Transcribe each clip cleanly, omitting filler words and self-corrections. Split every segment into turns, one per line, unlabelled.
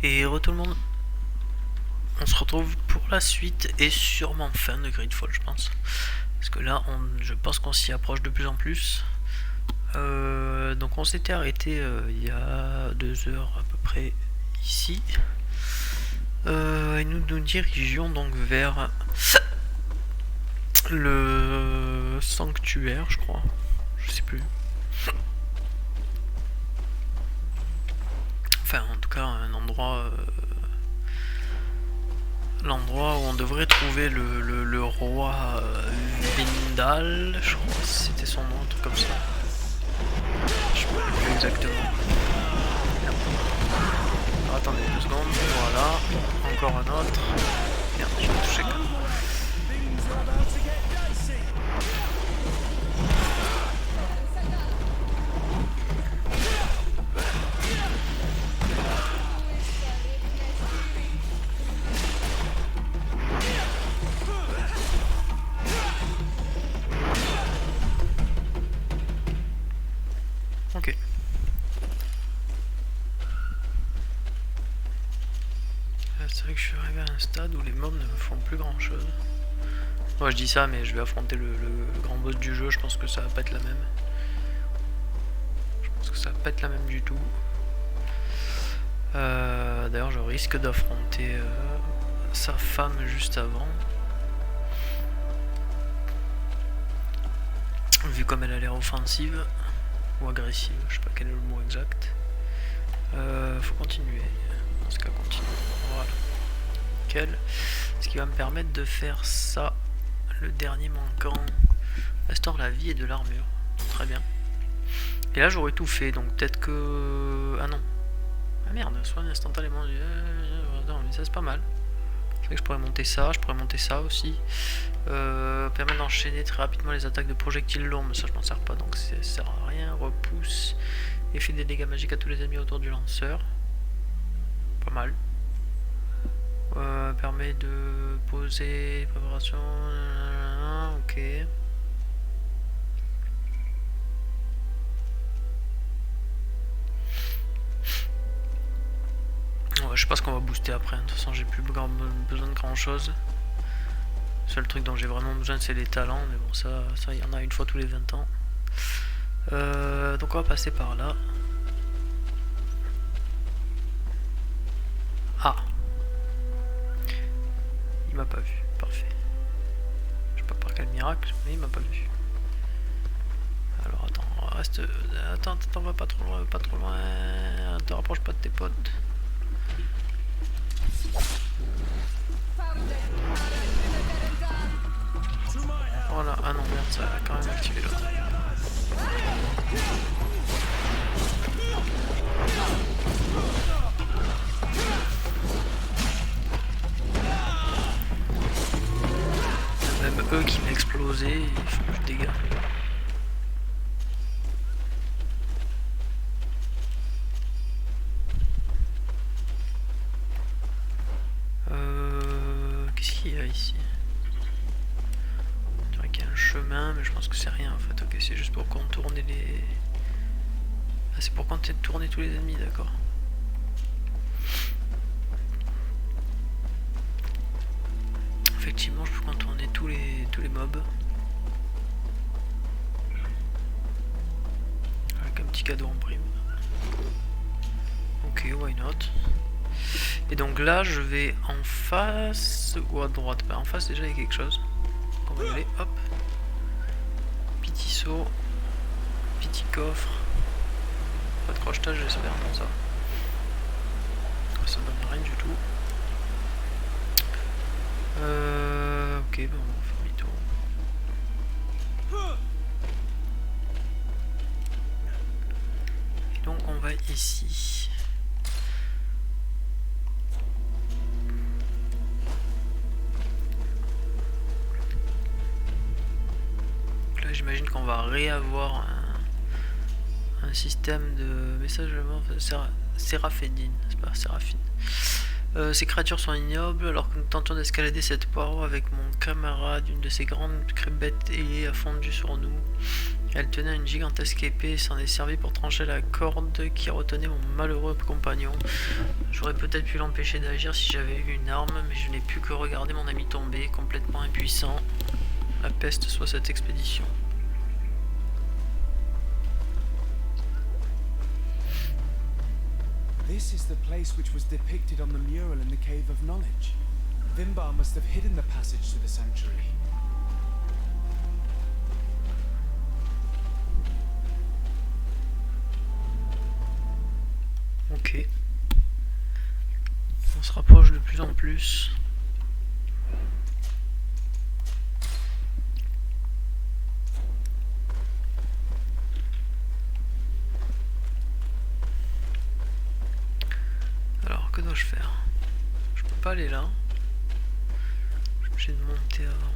Et tout le monde, on se retrouve pour la suite et sûrement fin de GeedFall, je pense. Parce que là, je pense qu'on s'y approche de plus en plus. Donc on s'était arrêté il y a 2 heures à peu près ici. Et nous dirigions donc vers le sanctuaire, je crois. Je sais plus. Enfin, en tout cas, un endroit... l'endroit où on devrait trouver le roi Vindal, je crois que c'était son nom, un truc comme ça. Je sais pas plus exactement. Alors, attendez 2 secondes, voilà, encore un autre. Merde, je vais toucher quand même. Ok. C'est vrai que je suis arrivé à un stade où les mobs ne me font plus grand chose. Moi je dis ça, mais je vais affronter le grand boss du jeu, je pense que ça va pas être la même. Je pense que ça va pas être la même du tout. D'ailleurs je risque d'affronter sa femme juste avant. Vu comme elle a l'air offensive ou agressive, je sais pas quel est le mot exact. Faut continuer. Dans ce cas, continue. Voilà. Nickel. Ce qui va me permettre de faire ça. Le dernier manquant. Restaure la vie et de l'armure. Très bien. Et là, j'aurais tout fait. Donc peut-être que... Ah non. Ah merde, soigne instantanément. Non, mais ça c'est pas mal. C'est vrai que je pourrais monter ça. Je pourrais monter ça aussi. Permet d'enchaîner très rapidement les attaques de projectiles longs. Mais ça, je m'en sers pas. Donc ça sert à rien. Repousse. Et fait des dégâts magiques à tous les ennemis autour du lanceur. Pas mal. Permet de poser préparation. Ok. Ouais, je sais pas ce qu'on va booster après. De toute façon, j'ai plus besoin de grand chose. Le seul truc dont j'ai vraiment besoin, c'est les talents. Mais bon, ça il y en a une fois tous les 20 ans. Donc on va passer par là. Ah, il m'a pas vu, parfait. Je sais pas par quel miracle, mais il m'a pas vu. Alors attends, reste... Attends, va pas trop loin, pas trop loin. Te rapproche pas de tes potes. Voilà, ah non merde, ça a quand même activé l'autre. Même eux qui m'ont explosé, ils font du dégât. Qu'est-ce qu'il y a ici? On dirait qu'il y a un chemin, mais je pense que c'est rien en fait. Ok, c'est juste pour contourner les... Ah, c'est pour contourner tous les ennemis, d'accord. Effectivement, je peux contourner tous les mobs. Avec un petit cadeau en prime. Ok, why not. Et donc là, je vais en face ou à droite. Bah, en face, déjà, il y a quelque chose. Donc on va y aller, hop. Petit saut. Petit coffre. Pas de crochetage, j'espère, non, ça. Ça donne rien du tout. Ok, bon, on va faire demi-tour. Et donc, on va ici. Là, j'imagine qu'on va réavoir un système de message Séraphine, c'est pas Séraphine. Ces créatures sont ignobles alors que nous tentions d'escalader cette poireau avec mon camarade. Une de ces grandes crêpettes ailées a fondu sur nous. Elle tenait une gigantesque épée et s'en est servie pour trancher la corde qui retenait mon malheureux compagnon. J'aurais peut-être pu l'empêcher d'agir si j'avais eu une arme, mais je n'ai pu que regarder mon ami tomber, complètement impuissant. La peste soit cette expédition.
This is the place which was depicted on the mural in the Cave of Knowledge. Vimbar must have hidden the passage to the sanctuary.
Ok. On se rapproche de plus en plus. Alors, que dois-je faire? Je peux pas aller là. Je suis obligé de monter avant.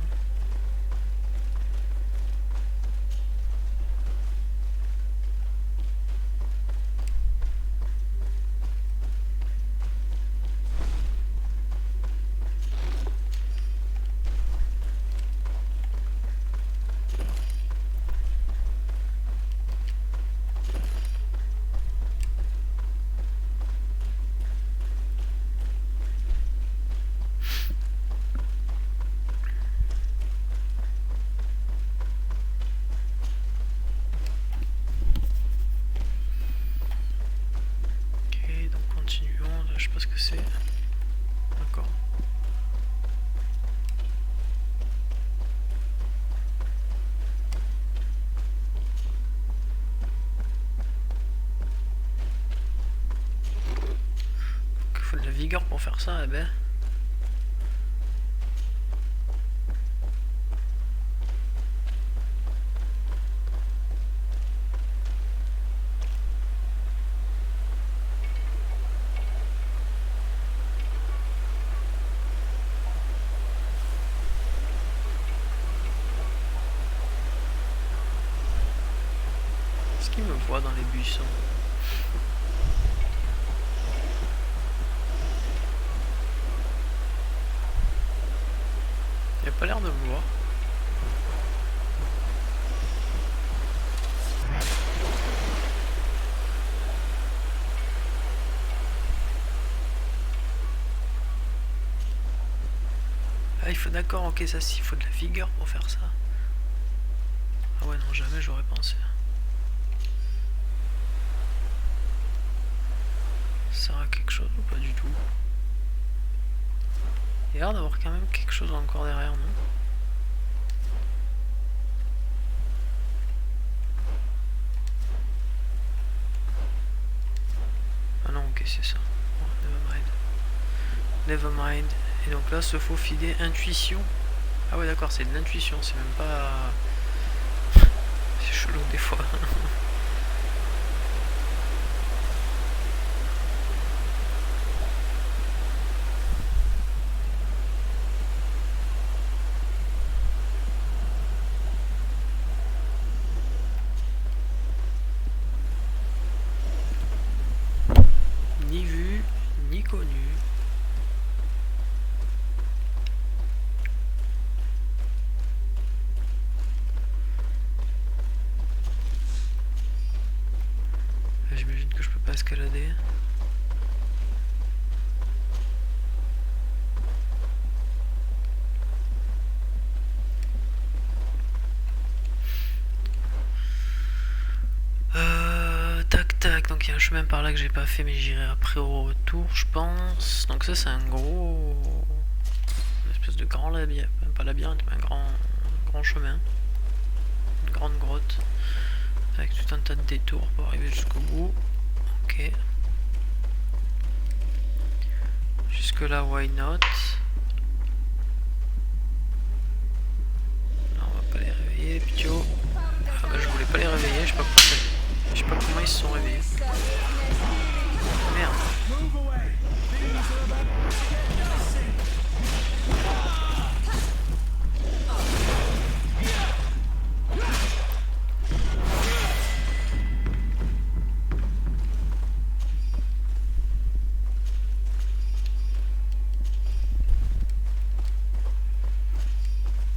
Je sais pas ce que c'est. D'accord. Il faut de la vigueur pour faire ça, eh ben. Est-ce qu'il me voit dans les buissons? Il a pas l'air de me voir. Ah, il faut, d'accord, ok, ça si, il faut de la vigueur pour faire ça. Ah ouais, non, jamais j'aurais pensé. Ça sert à quelque chose ou pas du tout? Il y a l'air d'avoir quand même quelque chose encore derrière, non? Ah non, ok, c'est ça. Oh, never mind. Never mind. Et donc là, se faufiler, intuition. Ah ouais, d'accord, c'est de l'intuition, c'est même pas... C'est chelou des fois. Ni vu, ni connu. J'imagine que je peux pas escalader. Tac tac, donc il y a un chemin par là que j'ai pas fait mais j'irai après au retour je pense. Donc ça c'est un gros... une espèce de grand labyrinthe, pas labyrinthe mais un grand chemin. Une grande grotte. Avec tout un tas de détours pour arriver jusqu'au bout. Ok. Jusque là why not. Là on va pas les réveiller les pitios. Ah bah je voulais pas les réveiller, je sais pas pourquoi. Je sais pas comment ils se sont réveillés. Merde.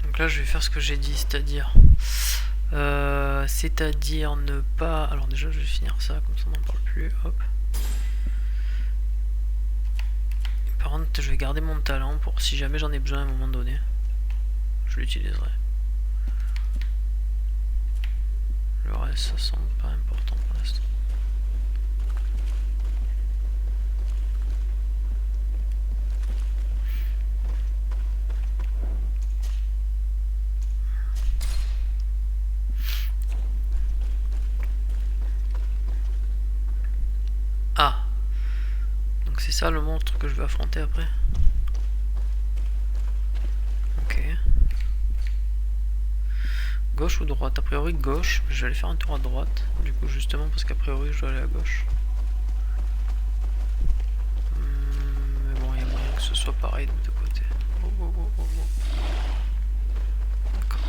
Donc là je vais faire ce que j'ai dit, c'est-à-dire C'est-à-dire ne pas... Alors déjà je vais finir ça, comme ça on n'en parle plus. Hop. Par contre je vais garder mon talent pour si jamais j'en ai besoin à un moment donné. Je l'utiliserai. Le reste ça semble pas important pour l'instant. Ah, donc c'est ça le monstre que je vais affronter après. Ok. Gauche ou droite? A priori gauche, je vais aller faire un tour à droite. Du coup justement parce qu'a priori je dois aller à gauche. Mais bon, il y a moyen que ce soit pareil de deux côtés. Oh, oh, oh, oh, oh. D'accord.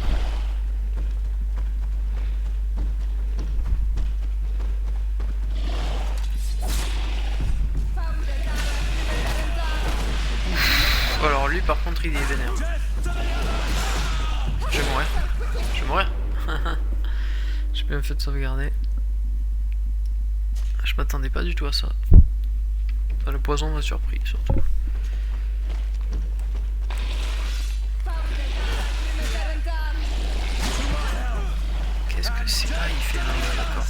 Alors lui par contre il est vénère. Je vais mourir. Je vais mourir. J'ai bien fait de sauvegarder. Je m'attendais pas du tout à ça. Enfin, le poison m'a surpris surtout. Qu'est-ce que c'est? Ah il fait un d'accord.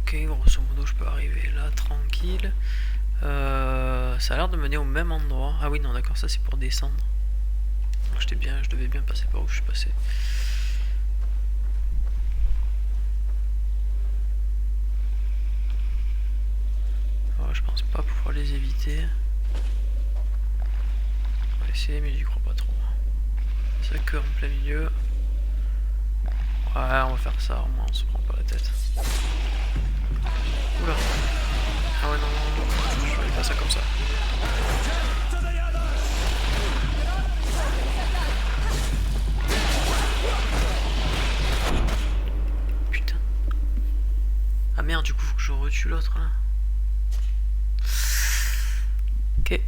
Ok, grosso modo je peux arriver là tranquille. Ça a l'air de mener au même endroit. Ah oui non d'accord, ça c'est pour descendre. Donc je devais bien passer par où je suis passé. Alors, je pense pas pouvoir les éviter. On va essayer mais j'y crois pas trop. C'est que en plein milieu. Ouais on va faire ça, au moins on se prend pas la tête. Oula. Ah ouais non, je vais faire ça comme ça. Putain. Ah merde, du coup faut que je retue l'autre là. Ok.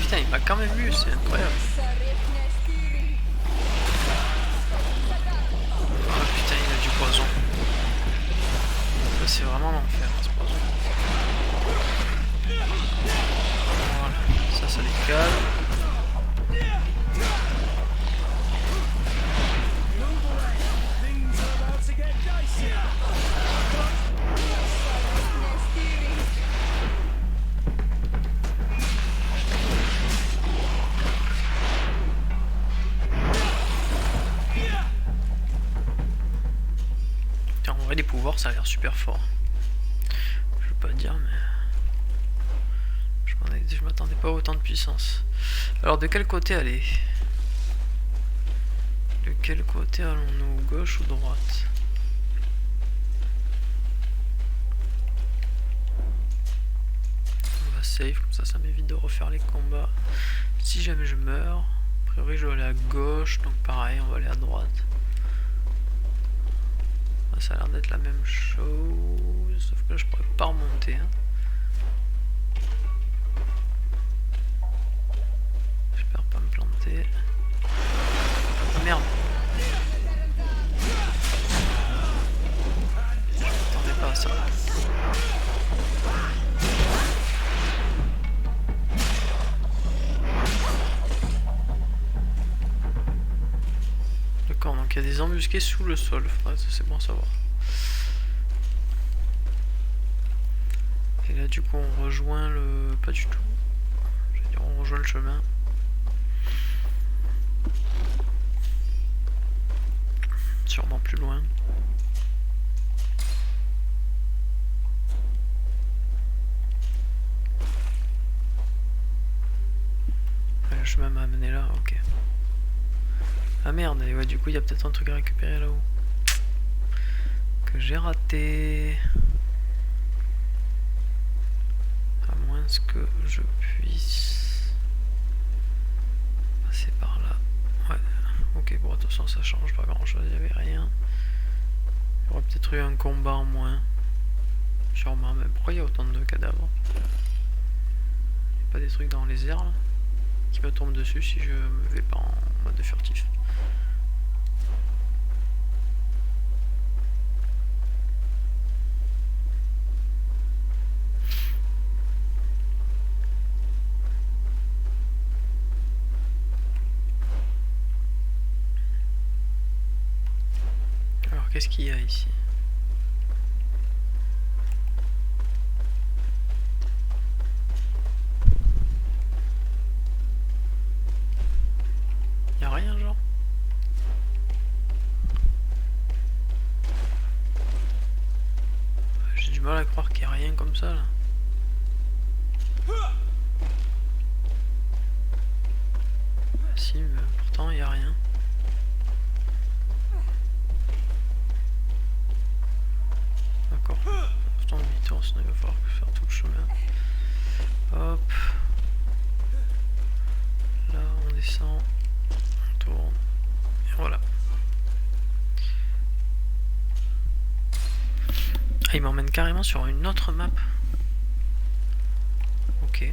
Putain, il m'a quand même vu, c'est incroyable. Oh putain, il a du poison. Ça, c'est vraiment l'enfer, ce poison. Voilà, ça les calme. Les pouvoirs ça a l'air super fort. Je veux pas dire mais je m'attendais pas à autant de puissance. Alors de quel côté aller? De quel côté allons-nous? Gauche ou droite? On va save, comme ça m'évite de refaire les combats. Si jamais je meurs, a priori je dois aller à gauche, donc pareil on va aller à droite. Ça a l'air d'être la même chose, sauf que là je pourrais pas remonter. Hein. J'espère pas me planter. Oh merde! Je m'attendais pas à ça. D'accord, donc il y a des embuscades jusqu'à sous le sol. Faudrait, c'est bon à savoir. Et là du coup on rejoint le... Pas du tout. Je veux dire on rejoint le chemin. Sûrement plus loin. Le chemin m'a amené là, ok. Ah merde, et ouais du coup il y a peut-être un truc à récupérer là-haut. Que j'ai raté. À moins que je puisse passer par là. Ouais, ok, bon, de toute façon ça change pas grand chose, il n'y avait rien. Il y aurait peut-être eu un combat en moins. Sûrement, mais pourquoi il y a autant de cadavres? Il n'y a pas des trucs dans les airs là qui me tombent dessus si je me vais pas en mode furtif. Alors qu'est-ce qu'il y a ici? Y a rien genre? J'ai du mal à croire qu'il y a rien comme ça là. Si, mais pourtant il y a rien. D'accord. Pourtant demi-tour, sinon il va falloir faire tout le chemin. Hop. Là on descend. On tourne. Et voilà. Ah, il m'emmène carrément sur une autre map. Ok.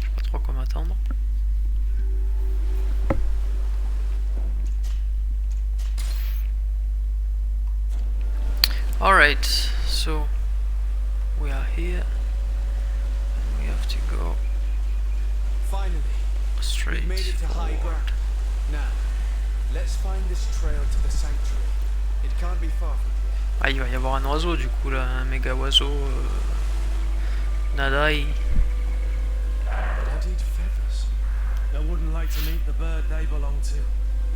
Je sais pas trop quoi m'attendre. Alright, so we are here and we have to go
Finally,
straight
we've made it to high
forward.
ground. Now, let's find this trail to the sanctuary. It can't be far from here.
Ah, il va y avoir un oiseau du coup là, un méga oiseau. Nadai.
Bloodied feathers.
I wouldn't like to meet the bird they belong to.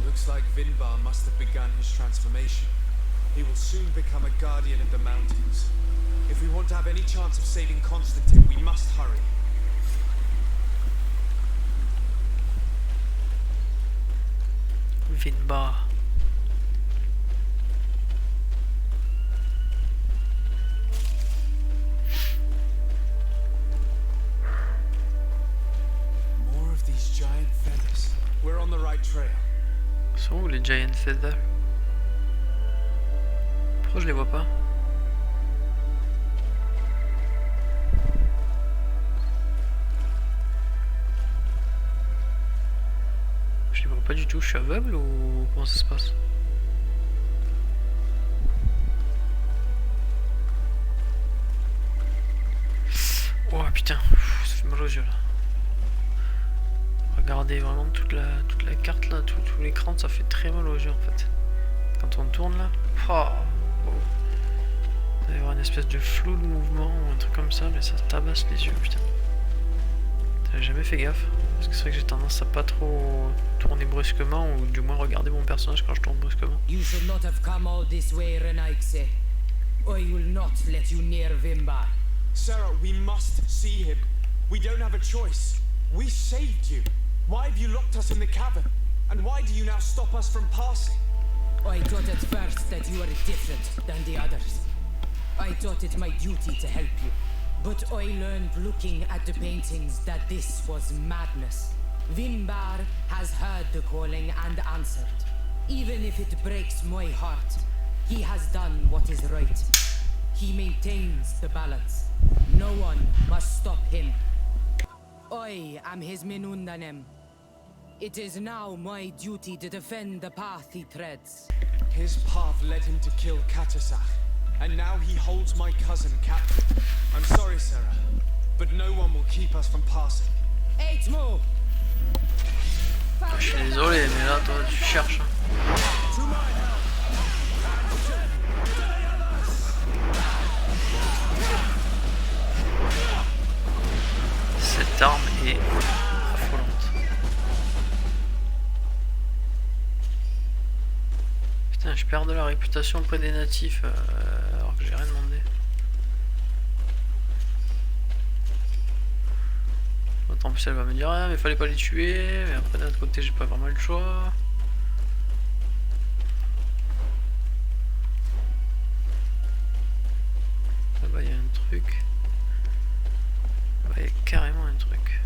Looks like Vinbar must have begun his transformation. He will soon become a guardian of the mountains. If we want to have any chance of saving Constantine, we must hurry.
Vinbar.
More of these giant feathers. We're on the right trail.
Sont où les Giant Feather? Pourquoi je les vois pas? Je les vois pas du tout, je suis aveugle ou comment ça se passe? Oh putain, ça fait mal aux yeux là. Regardez vraiment toute la carte là, tout l'écran, ça fait très mal aux yeux en fait. Quand on tourne là, oh, oh. Il va y avoir une espèce de flou de mouvement ou un truc comme ça, mais ça tabasse les yeux, putain. J'avais jamais fait gaffe, parce que c'est vrai que j'ai tendance à pas trop tourner brusquement, ou du moins regarder mon personnage quand je tourne brusquement.
You should not have come all this way, Renaigse. I will not let you near Vimbar.
Sarah, we must see him. We don't have a choice. We saved you. Why have you locked us in the cavern? And why do you now stop us from passing?
I thought at first that you were different than the others. I thought it my duty to help you. But I learned looking at the paintings that this was madness. Vimbar has heard the calling and answered. Even if it breaks my heart, he has done what is right. He maintains the balance. No one must stop him. I am his Minundanem. It is now my duty to defend the path he treads.
His path led him to kill Katasach, and now he holds my cousin captive. I'm sorry, Sarah, but no one will keep us from passing.
Eitmo! found
Je suis
the
désolé, mais là, toi, tu cherches. Cette arme est affolante. Putain, je perds de la réputation auprès des natifs alors que j'ai rien demandé. En plus, elle va me dire, ah, mais fallait pas les tuer. Mais après, d'un autre côté, j'ai pas vraiment le choix. Là-bas, il y a un truc. Là-bas, il y a carrément un truc.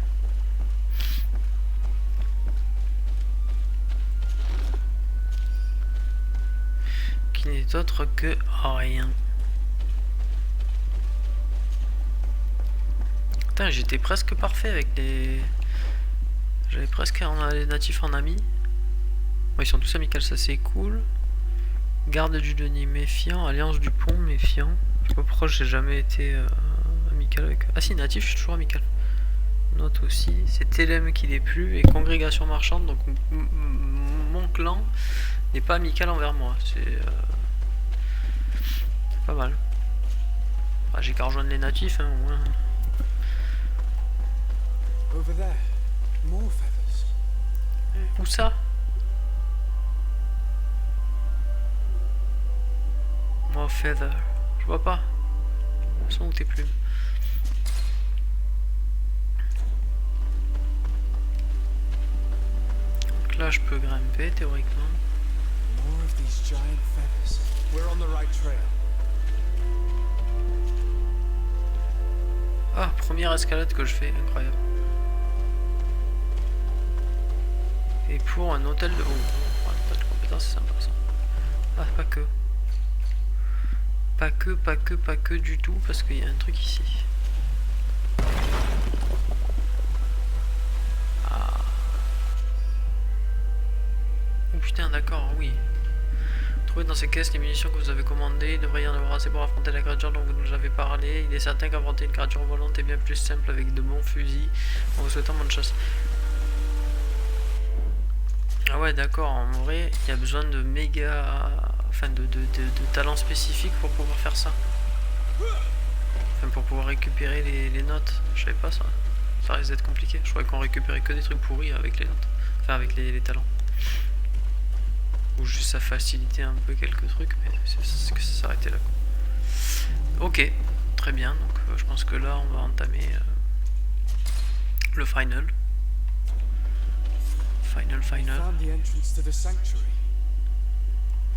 Qui n'est autre que rien. Putain, j'étais presque parfait avec les... J'avais presque les natifs en ami. Bon, ils sont tous amicaux, ça c'est cool. Garde du Denis méfiant, alliance du pont méfiant. Je sais pas pourquoi j'ai jamais été amical avec eux. Ah si, natif, je suis toujours amical. Note aussi, c'est Télème qui n'est plus et congrégation marchande, donc mon clan n'est pas amical envers moi. C'est pas mal. Bah, j'ai qu'à rejoindre les natifs, hein, au moins.
Over there, more feathers.
Où ça? Moi, feather. Je vois pas. Où sont tes plumes? Donc là, je peux grimper théoriquement.
More of these giant feathers. We're on the right trail.
Ah, première escalade que je fais, incroyable. Et pour un hôtel de... Oh, un hôtel de compétences, c'est sympa ça. Ah, pas que. Pas que du tout, parce qu'il y a un truc ici. Ah. Oh putain, d'accord, oui. Trouvez dans ces caisses les munitions que vous avez commandées. Il devrait y en avoir assez pour affronter la créature dont vous nous avez parlé. Il est certain qu'affronter une créature volante est bien plus simple avec de bons fusils. En vous souhaitant bonne chasse. Ah ouais, d'accord, en vrai, il y a besoin de méga... Enfin, de talents spécifiques pour pouvoir faire ça. Enfin, pour pouvoir récupérer les notes. Je savais pas ça. Ça risque d'être compliqué. Je croyais qu'on récupérait que des trucs pourris avec les notes. Enfin, avec les talents. Ou juste ça facilitait un peu quelques trucs, mais c'est que ça s'arrêtait là, quoi. Ok, très bien. Donc, je pense que là, on va entamer le final. Final.
Found the entrance to the sanctuary.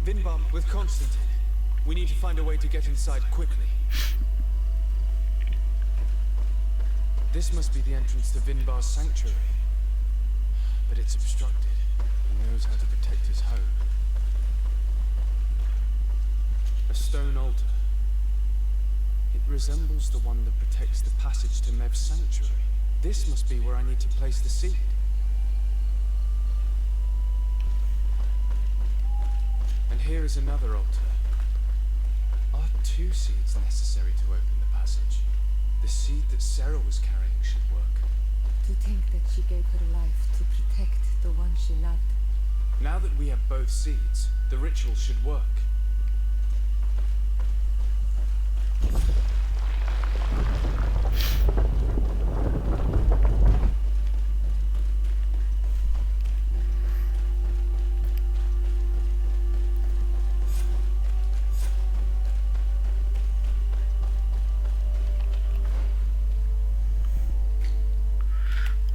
Vinbar with Constantine. We need to find a way to get inside quickly. This must be the entrance to Vinbar's sanctuary. But it's obstructed. He knows how to protect his home. A stone altar. It resembles the one that protects the passage to Mev's sanctuary. This must be where I need to place the seed. And here is another altar. Are 2 seeds necessary to open the passage? The seed that Sarah was carrying should work.
To think that she gave her life to protect the one she loved.
Now that we have both seeds, the ritual should work.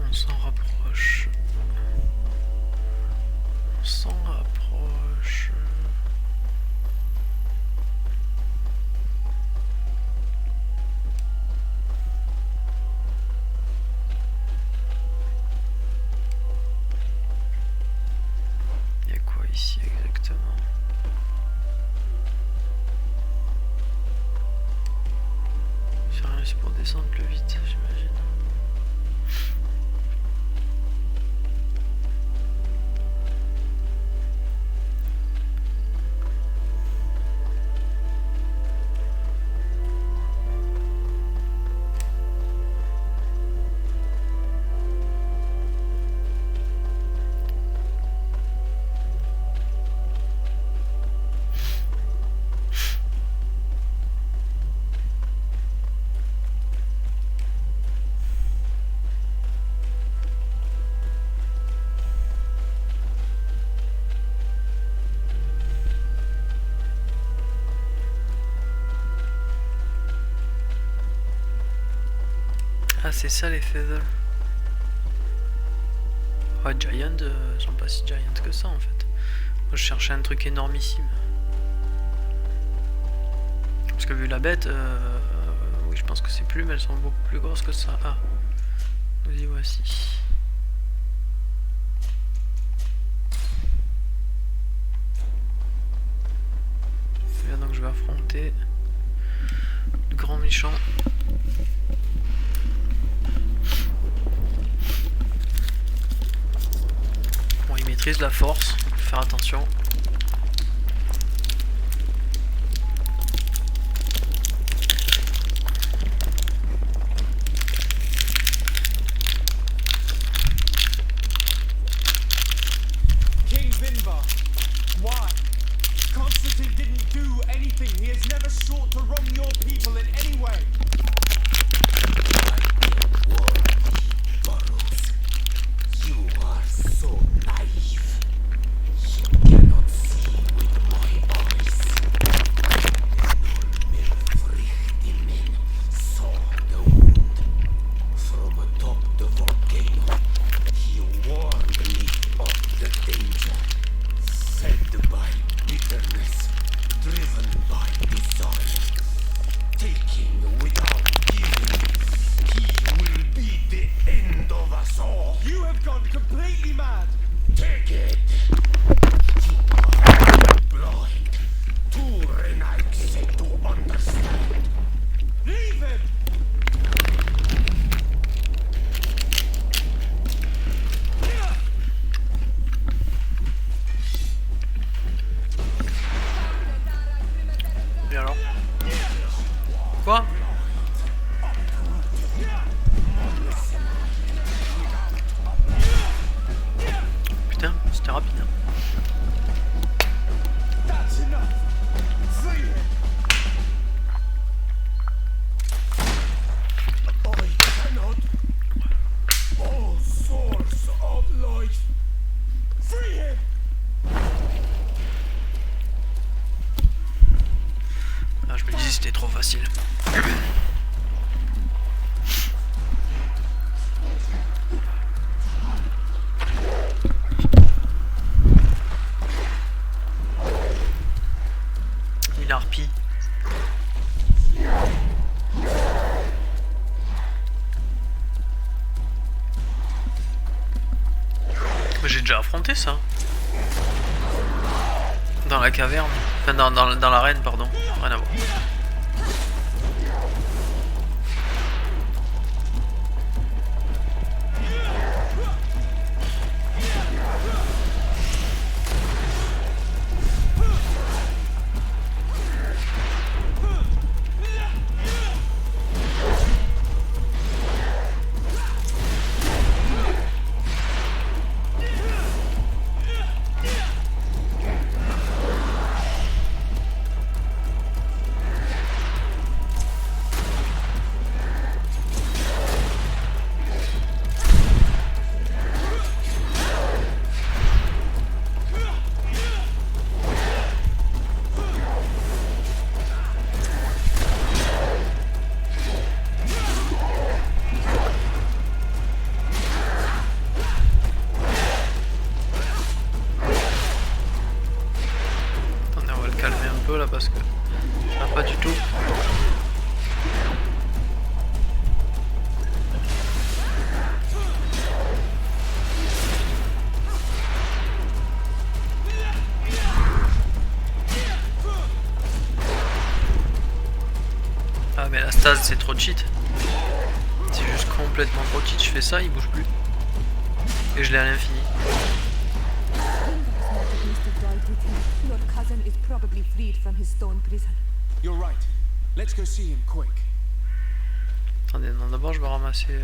On s'en rapproche. On s'en rapproche. Il y a quoi ici exactement? C'est pour descendre plus vite, j'imagine. Ah, c'est ça les feathers. Ouais, giant, sont pas si giant que ça en fait. Moi, je cherchais un truc énormissime. Parce que vu la bête, oui, je pense que c'est plus, mais elles sont beaucoup plus grosses que ça. Ah, nous y voici. Et là, donc je vais affronter le grand méchant. Bon, il maîtrise la force, faut faire attention.
King Vinvar, why? Constantine didn't do anything. He has never sought to wrong your people in any way.
You are so naive. You cannot see with my eyes. Nolmilfrichti men saw the wound. From atop the volcano, he warned me of the danger. Fed by bitterness, driven by desire. Taking without giving, he will be the end of us all.
You have gone completely mad.
Take it! You are blind. Too renegade to understand.
Leave him!
Et alors? Quoi? Putain, c'était rapide. Hein.
That's enough. Free him.
I cannot. All source of life.
Free him.
Ah, je me disais c'était trop facile. Une harpie. Mais j'ai déjà affronté ça. Dans la caverne. Enfin, dans l'arène, pardon. Rien à voir. Là parce que ça va pas du tout. Ah mais la stase c'est trop cheat. C'est juste complètement trop cheat. Je fais ça, il bouge plus. Et je l'ai à l'infini.
Your cousin is probably freed from his stone prison.
You're right. Let's go see him quick.
Attendez, non, d'abord je vais ramasser...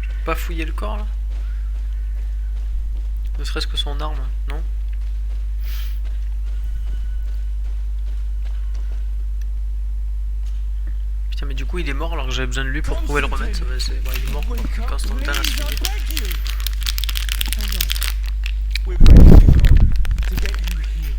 Je peux pas fouiller le corps là? Ne serait-ce que son arme, non? Putain mais du coup il est mort alors que j'avais besoin de lui pour pouvoir le remettre. Bon, il est mort quoi. Constantin a suivi.
We're ready to go to get you healed.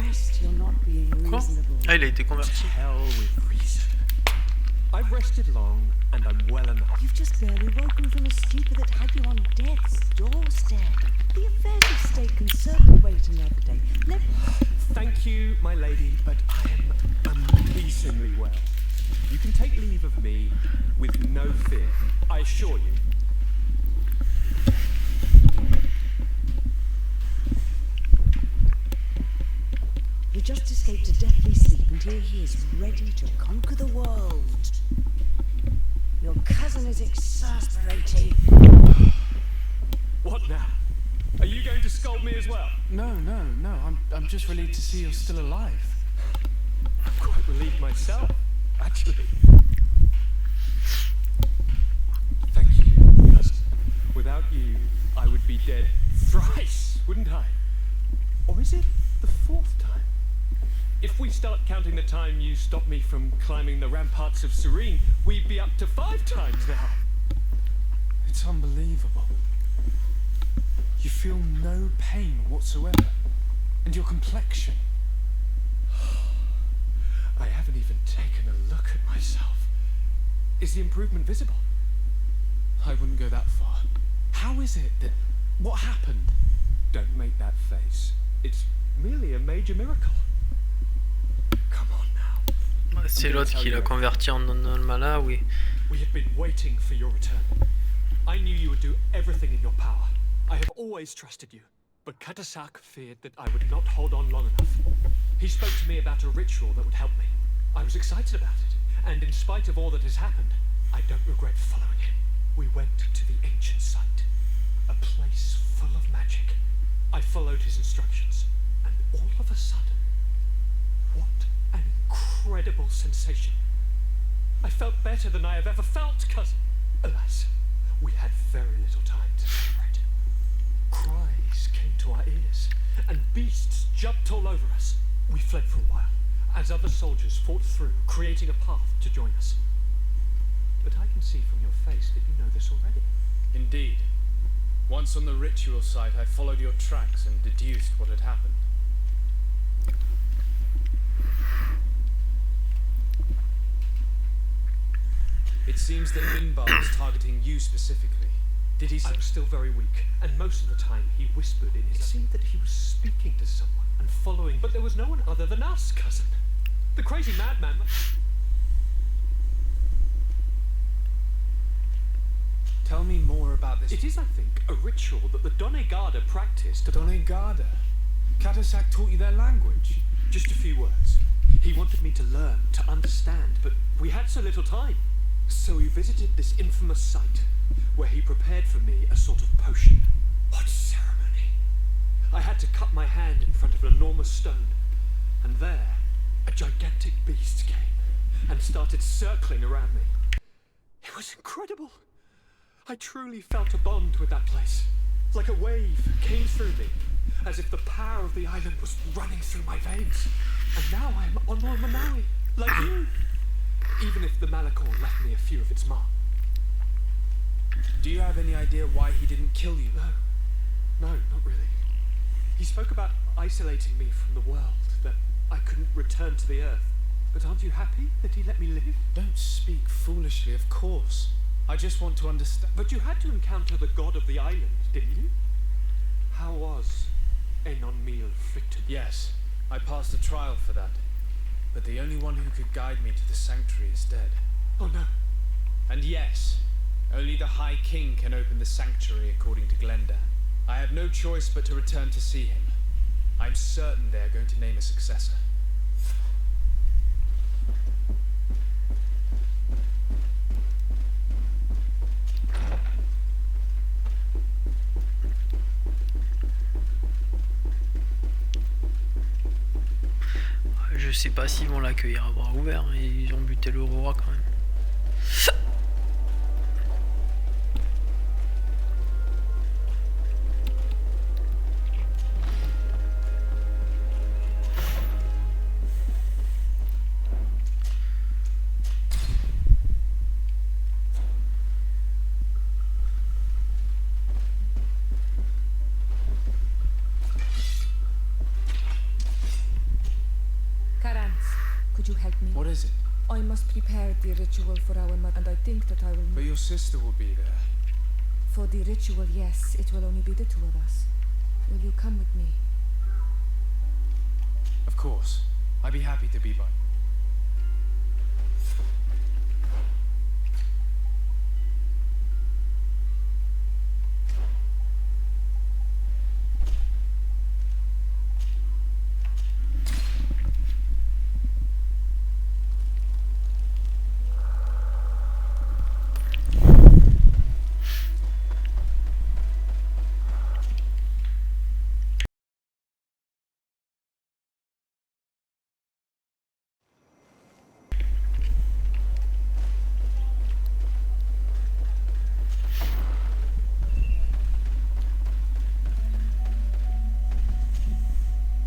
rest. You're not being
Quoi?
reasonable.
Ah, il a été converti.
Hell with reason. I've rested long, and I'm well enough.
You've just barely woken from a stupor that had you on death's doorstep. The affairs of state can certainly wait another day.
Thank you, my lady, but I am amazingly well. You can take leave of me with no fear, I assure you.
He just escaped a deathly sleep, and here he is, ready to conquer the world. Your cousin is exasperating.
What now? Are you going to scold me as well?
No. I'm just relieved to see you're still alive.
I'm quite relieved myself, actually. Thank you, cousin. Without you, I would be dead thrice, wouldn't I? Or is it the fourth time? If we start counting the time you stopped me from climbing the ramparts of Serene, we'd be up to 5 times now.
It's unbelievable. You feel no pain whatsoever. And your complexion.
I haven't even taken a look at myself. Is the improvement visible?
I wouldn't go that far. How is it that... What happened?
Don't make that face. It's merely a major miracle. Come on now.
C'est l'autre qui l'a converti en non-malin, oui.
We have been waiting for your return. I knew you would do everything in your power. I have always trusted you, but Katasak feared that I would not hold on long enough. He spoke to me about a ritual that would help me. I was excited about it, and in spite of all that has happened, I don't regret following him. We went to the ancient site, a place full of magic. I followed his instructions, and all of a sudden, what an incredible sensation. I felt better than I have ever felt, cousin. Alas, we had very little time to celebrate. Cries came to our ears, and beasts jumped all over us. We fled for a while, as other soldiers fought through, creating a path to join us. But I can see from your face that you know this already.
Indeed. Once on the ritual site, I followed your tracks and deduced what had happened. It seems that Minbar was targeting you specifically. Did he say...
I was still very weak, and most of the time he whispered in his... It seemed that he was speaking to someone and following... But there was no one other than us, cousin. The crazy madman...
Tell me more about this.
It is, I think, a ritual that the Donegada practiced to...
Donegada? Katasak taught you their language?
Just a few words. He wanted me to learn, to understand, but we had so little time. So we visited this infamous site, where he prepared for me a sort of potion. What ceremony! I had to cut my hand in front of an enormous stone, and there, a gigantic beast came, and started circling around me. It was incredible! I truly felt a bond with that place. Like a wave came through me, as if the power of the island was running through my veins. And now I am Honor Manawi, like you. Even if the Malachor left me a few of its mark.
Do you have any idea why he didn't kill you?
No, not really. He spoke about isolating me from the world, that I couldn't return to the earth. But aren't you happy that he let me live?
Don't speak foolishly, of course. I just want to understand...
But you had to encounter the god of the island, didn't you? How was Enon Meal Fricton?
Yes, I passed a trial for that. But the only one who could guide me to the sanctuary is dead.
Oh no.
And yes, only the High King can open the sanctuary according to Glendan. I had no choice but to return to see him. I'm certain they're going to name a successor.
Je sais pas s'ils vont l'accueillir à bras ouverts, mais ils ont buté le roi quand même.
ritual for our mother, and I think that I will.
But your sister will be there.
For the ritual, yes, it will only be the two of us. Will you come with me?
Of course. I'd be happy to be by.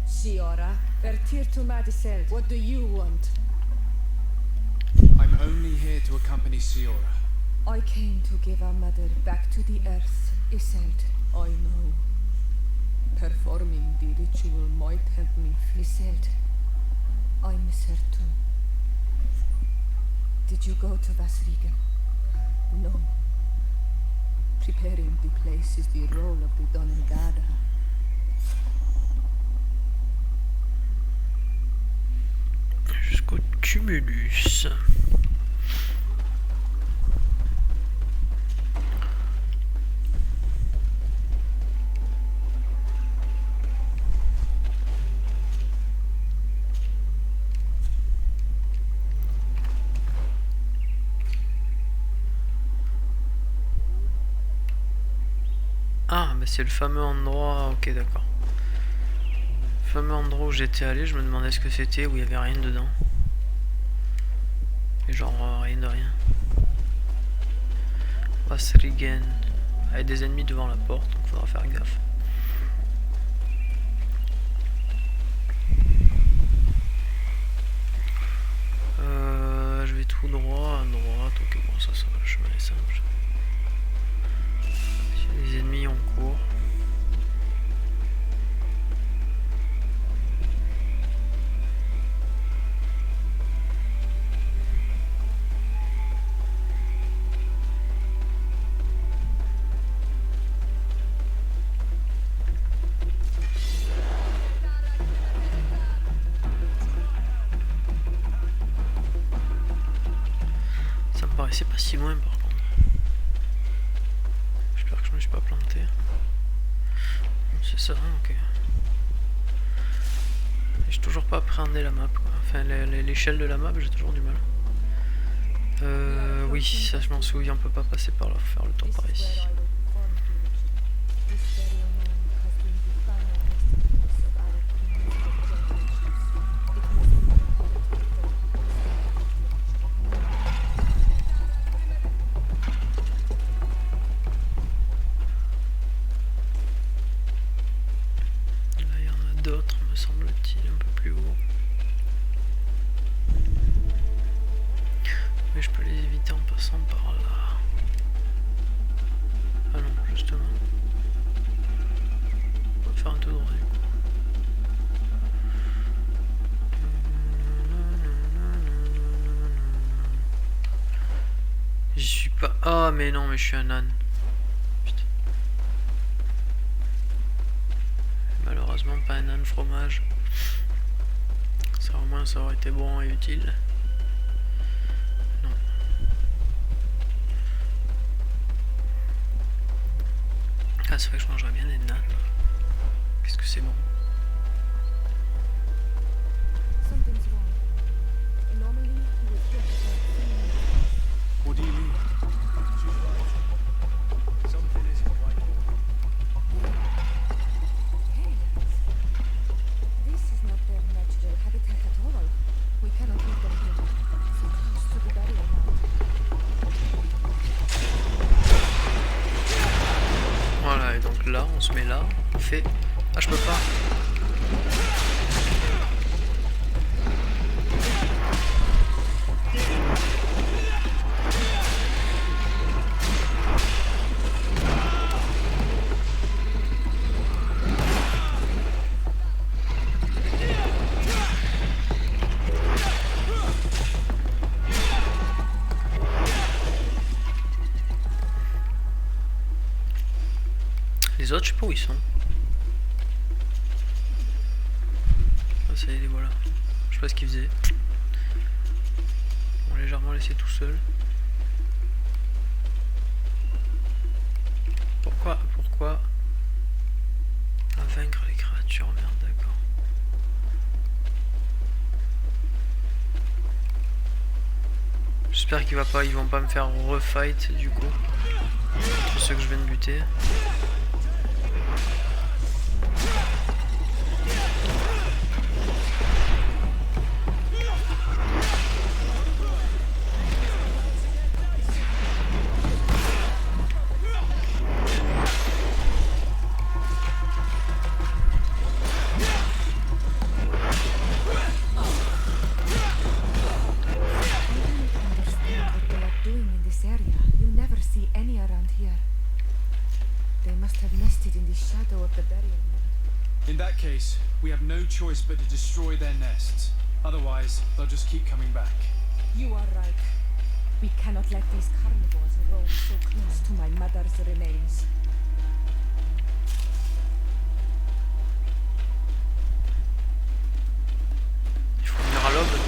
Siora, Vertir Madisel, what do you want?
I'm only here to accompany Siora.
I came to give our mother back to the earth, Iselt. I know. Performing the ritual might help me. Iselt, I miss her too. Did you go to Vasrigan? No. Preparing the place is the role of the Donegada.
Jusqu'au tumulus. Ah, mais c'est le fameux endroit, ok d'accord. Le fameux endroit où j'étais allé, je me demandais ce que c'était, où il y avait rien dedans. Et genre rien de rien. Vasrigen. Avec des ennemis devant la porte, donc faudra faire gaffe. Je vais tout droit, à droite, ok bon ça va, le chemin est simple. S'il y a des ennemis on court. Ça me paraissait pas si loin par contre. J'espère que je me suis pas planté. C'est ça, ok. J'ai toujours pas appréhendé la map quoi. Enfin l'échelle de la map j'ai toujours du mal. Oui, ça je m'en souviens, on peut pas passer par là, faut faire le tour par ici. D'autres me semble-t-il un peu plus haut, mais je peux les éviter en passant par là. Ah non justement on va faire un tout droit du coup. J'y suis pas. Ah mais non mais je suis un âne. Malheureusement pas un âne fromage. Ça au moins ça aurait été bon et utile. Non. Ah c'est vrai que je mangerais bien des nanes. Qu'est-ce que c'est bon.
Something's wrong. Normally, you would hear about
What do you mean? She's right. Something isn't quite
Hey, this is not their natural habitat at all. We cannot leave them here. So close to the barrier now.
Voilà et donc là on se met là, on fait. Ah je peux pas. Les autres, je sais pas où ils sont. Ah, ça y est, les voilà. Je sais pas ce qu'ils faisaient. On l'a légèrement laissé tout seul. Pourquoi à vaincre les créatures, merde, d'accord. J'espère qu'ils vont pas me faire refight du coup. Entre ceux que je viens de buter.
In that case, we have no choice but to destroy their nests. Otherwise, they'll just keep coming back.
You are right. We cannot let these carnivores roam so close to my mother's remains.
Il faut venir à l'aube.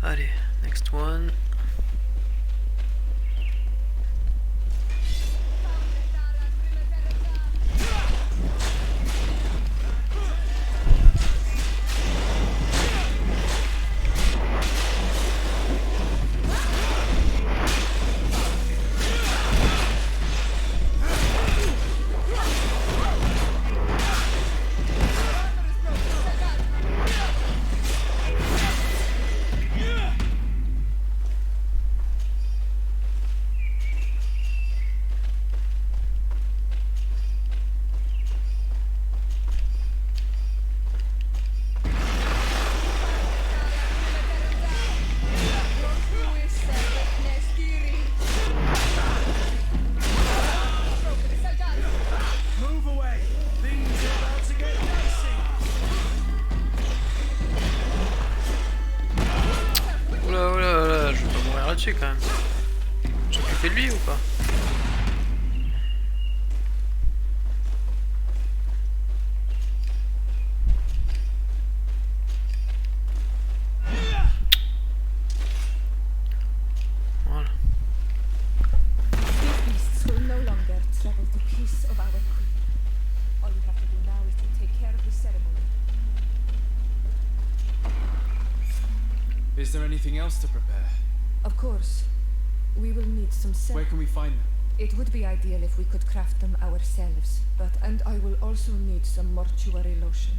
Allez, next one. Oula, je vais pas mourir là-dessus quand même. S'occuper de lui ou pas? Voilà.
These beasts will no longer trouble the peace of our queen. All you have to do now is to take care of the ceremony.
Is there anything else to prepare?
Of course. We will need some
Where can we find them?
It would be ideal if we could craft them ourselves, and I will also need some mortuary lotion.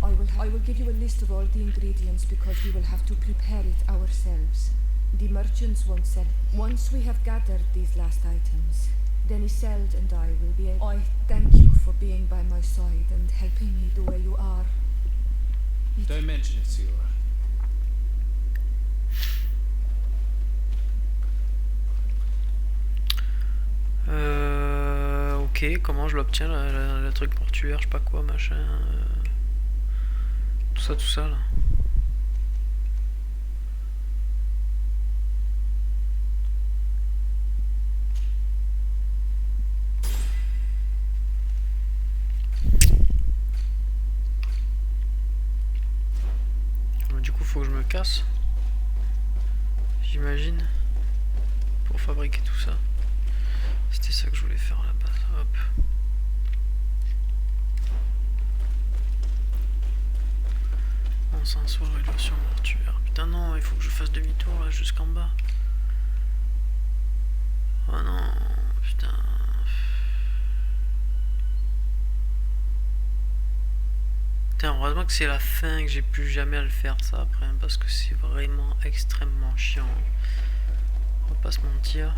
I will give you a list of all the ingredients because we will have to prepare it ourselves. The merchants won't sell. Once we have gathered these last items, then Isolde and I will be able... I thank you for being by my side and helping me the way you are.
Don't mention it, Siora.
Ok, comment je l'obtiens, le truc portuaire, je sais pas quoi, machin. Tout ça là. Du coup, faut que je me casse. J'imagine. Pour fabriquer tout ça. C'était ça que je voulais faire à la base. Hop. Encensoir, élévation mortuaire. Putain non, il faut que je fasse demi-tour là jusqu'en bas. Oh non, putain. Putain, heureusement que c'est la fin, que j'ai plus jamais à le faire ça après, hein, parce que c'est vraiment extrêmement chiant. On va pas se mentir.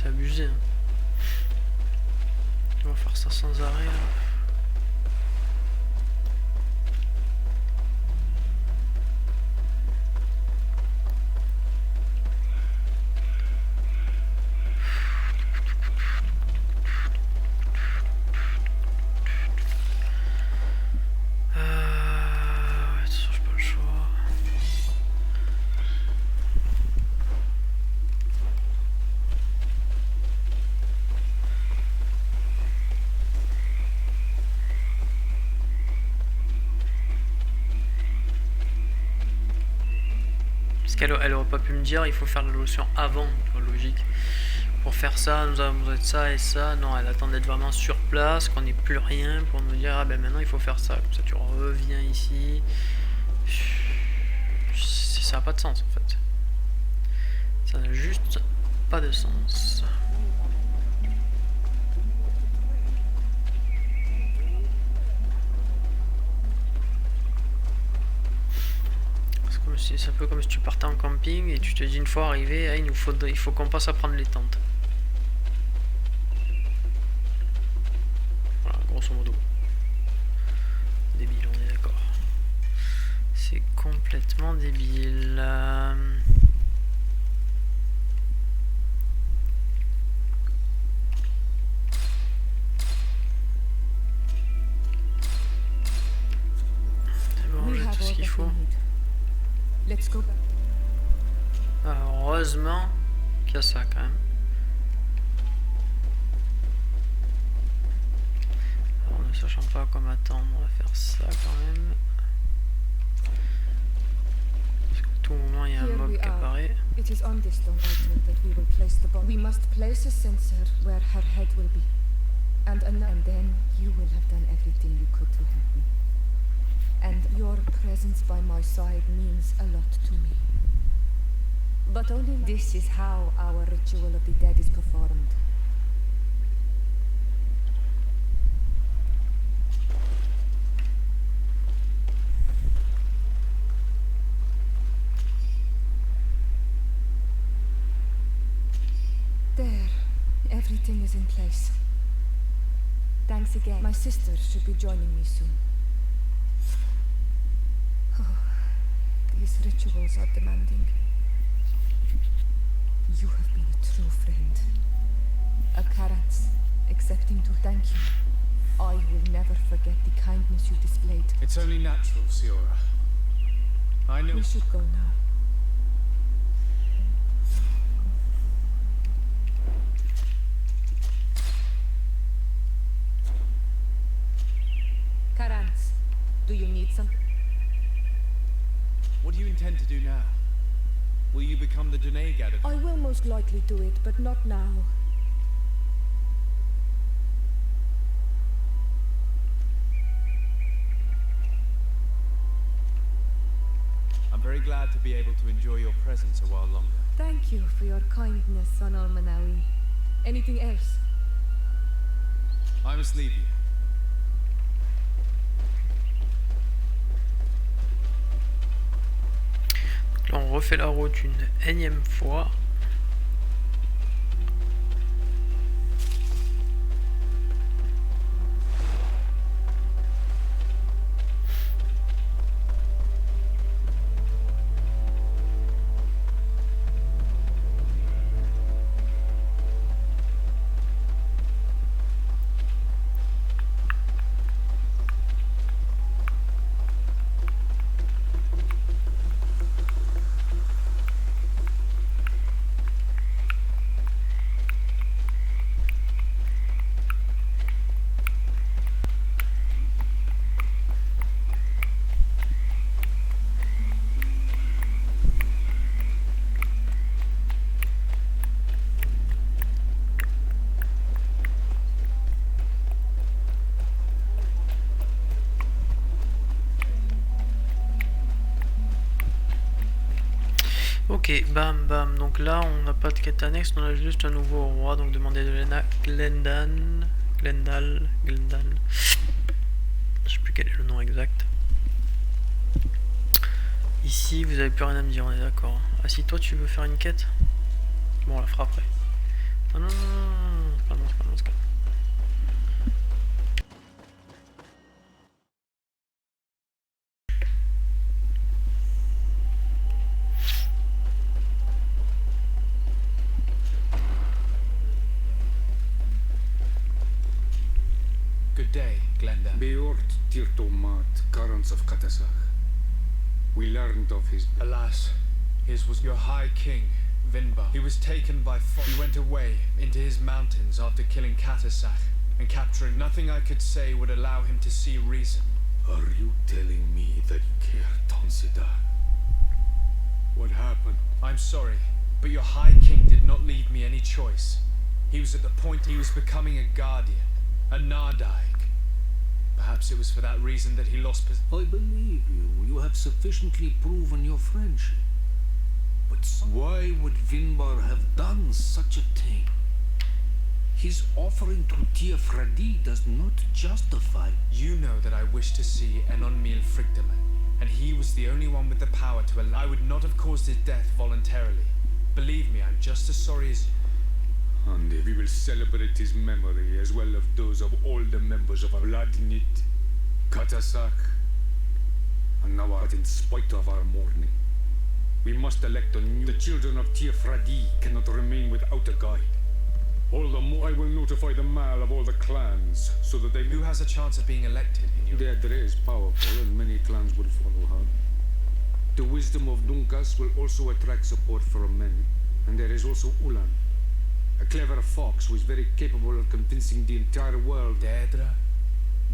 c'est abusé. Hein. On va faire ça sans arrêt là. Elle aurait pas pu me dire il faut faire la lotion avant, logique. Pour faire ça, nous avons besoin de ça et ça. Non, elle attend d'être vraiment sur place, qu'on n'ait plus rien pour nous dire ah ben maintenant il faut faire ça. Comme ça tu reviens ici. Ça n'a pas de sens en fait. Ça n'a juste pas de sens. C'est un peu comme si tu partais en camping et tu te dis une fois arrivé, ah, il faut qu'on passe à prendre les tentes. Voilà, grosso modo. Débile, on est d'accord. C'est complètement débile. C'est bon, j'ai tout ce qu'il faut.
Let's go.
Heureusement qu'il y a ça quand même. Alors, ne sachant pas comment attendre, on va faire ça quand même. Parce qu'à tout moment il y a un mob qui apparaît.
It is on this stone altar that we will place the body. We must place a censer where her head will be. And then you will have done everything you could to help me. And your presence by my side means a lot to me. But only this is how our ritual of the dead is performed. There, everything is in place. Thanks again. My sister should be joining me soon. These rituals are demanding. You have been a true friend. A Karats, accepting to thank you. I will never forget the kindness you displayed.
It's only natural, Siora. I know.
We should go now. Karats, do you need some?
What do you intend to do now? Will you become the Danae gatherer?
I will most likely do it, but not now.
I'm very glad to be able to enjoy your presence a while longer.
Thank you for your kindness, Son Almanawi. Anything else?
I must leave you.
Là on refait la route une énième fois. Ok, bam bam, donc là on n'a pas de quête annexe, on a juste un nouveau roi, donc demander de Glendal, je sais plus quel est le nom exact. Ici vous avez plus rien à me dire, on est d'accord. Ah si toi tu veux faire une quête, bon on la fera après. Non, non, non, non, c'est pas bon, c'est pas bon, c'est pas bon.
Good day, Glenda.
Beort Tirtomat, currents of Katasach. We learned of his death.
Alas, his was your High King, Vinbar. He was taken by fox. He went away into his mountains after killing Katasach and capturing. Nothing I could say would allow him to see reason.
Are you telling me that you care, Tonsida? What happened?
I'm sorry, but your High King did not leave me any choice. He was at the point he was becoming a guardian, a Nardaig. Perhaps it was for that reason that he lost
I believe you. You have sufficiently proven your friendship. But why would Vinbar have done such a thing? His offering to Tia Fradi does not justify.
You know that I wish to see Enon Mil Frictaman, and he was the only one with the power to allow. I would not have caused his death voluntarily. Believe me, I'm just as sorry as you.
And we will celebrate his memory as well as those of all the members of our Vladnit, Katasak, and now in spite of our mourning. We must elect a new. The children of Tia Fradi cannot remain without a guide. All the more I will notify the Mal of all the clans, so that they...
Who has a chance of being elected in your...
Deirdre is powerful, and many clans will follow her. The wisdom of Dunkas will also attract support from many, and there is also Ulan, a clever fox who is very capable of convincing the entire world.
Deirdre,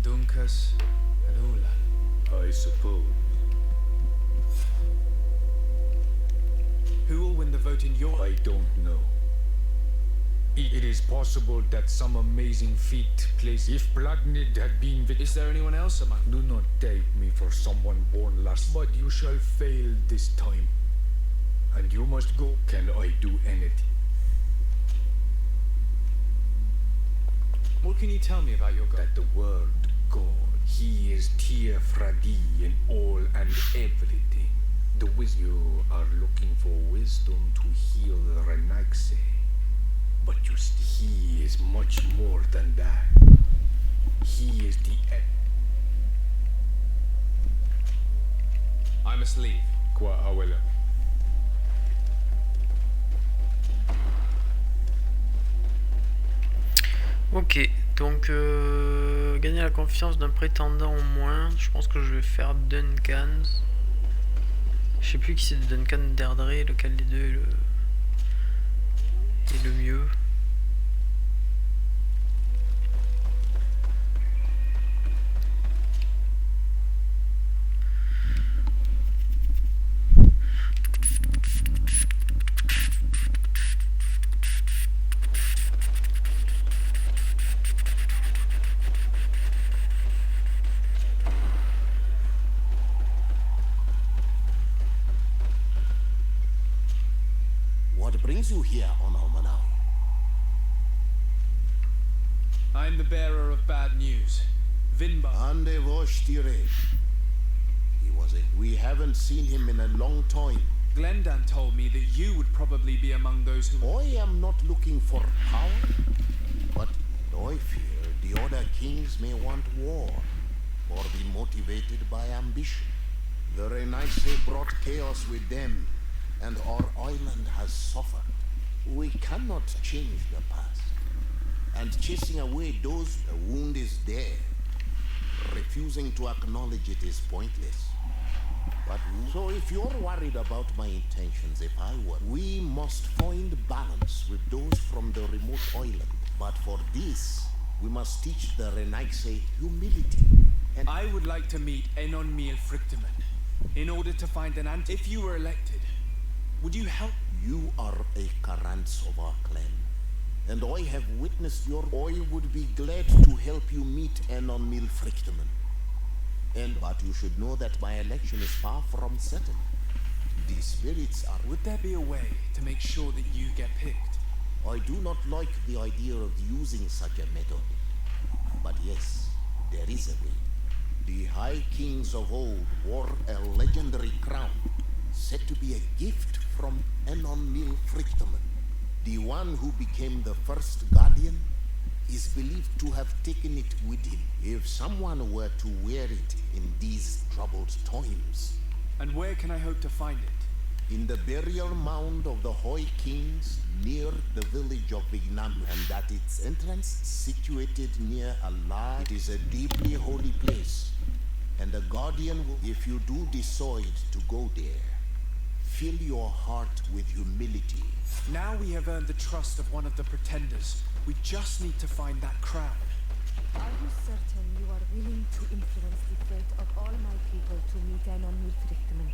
Dunkas, and Ulan.
I suppose.
Who will win the vote in your...
I don't know. It is possible that some amazing feat plays. If Blacknid had been...
Is there anyone else among...
Do not take me for someone born last, but you shall fail this time. And you must go. Can I do anything?
What can you tell me about your god?
That the word God, he is Tia Fradi in all and everything. The wisdom. You are looking for wisdom to heal the Renaxe. But you see, he is much more than that. He is the...
I must leave.
Qua awela.
Ok, donc gagner la confiance d'un prétendant au moins. Je pense que je vais faire Duncan. Je sais plus qui c'est, Duncan, Deirdre, lequel des deux est le mieux.
What brings you here, Onomanau?
I'm the bearer of bad news. Vinbar.
Ande Vostire. He was a... We haven't seen him in a long time.
Glendan told me that you would probably be among those who...
I am not looking for power, but I fear the other kings may want war, or be motivated by ambition. The Renaisse brought chaos with them, and our island has suffered. We cannot change the past, and chasing away those, the wound is there. Refusing to acknowledge it is pointless. But so if you're worried about my intentions, if I were, we must find balance with those from the remote island. But for this, we must teach the Renaisse humility. And
I would like to meet Enon Mil Frictaman in order to find an answer. If you were elected, would you help?
You are a Karants of our clan, and I have witnessed your... I would be glad to help you meet Enon Mil Frictaman. But you should know that my election is far from certain. The spirits are...
Would there be a way to make sure that you get picked?
I do not like the idea of using such a method. But yes, there is a way. The High Kings of old wore a legendary crown, said to be a gift from Enon Mil Frictaman, the one one who became the first guardian is believed to have taken it with him. If someone were to wear it in these troubled times.
And where can I hope to find it?
In the burial mound of the Hoi Kings near the village of Vignam, and at its entrance, situated near a large, it is a deeply holy place. And a guardian will, if you do decide to go there, fill your heart with humility.
Now we have earned the trust of one of the pretenders. We just need to find that crown.
Are you certain you are willing to influence the fate of all my people to meet an unmilfrichtman?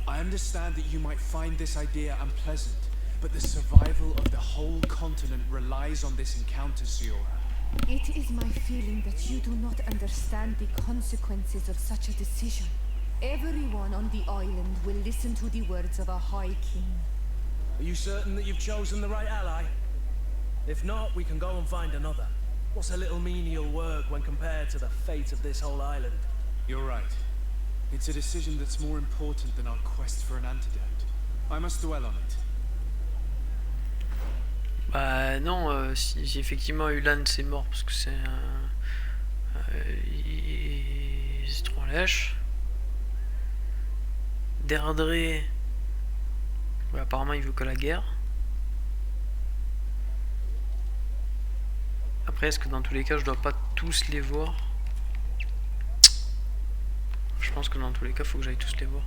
I understand that you might find this idea unpleasant, but the survival of the whole continent relies on this encounter, Siora.
It is my feeling that you do not understand the consequences of such a decision. Everyone on the island will listen to the words of a High King.
Are you certain that you've chosen the right ally? If not, we can go and find another. What's a little menial work when compared to the fate of this whole island?
You're right. It's a decision that's more important than our quest for an antidote. I must dwell on it.
Bah non, si effectivement Ulan c'est mort parce que c'est un... c'est trop lèche. Derdré, ouais, apparemment il veut que la guerre. Après est-ce que dans tous les cas je dois pas tous les voir? Je pense que dans tous les cas faut que j'aille tous les voir.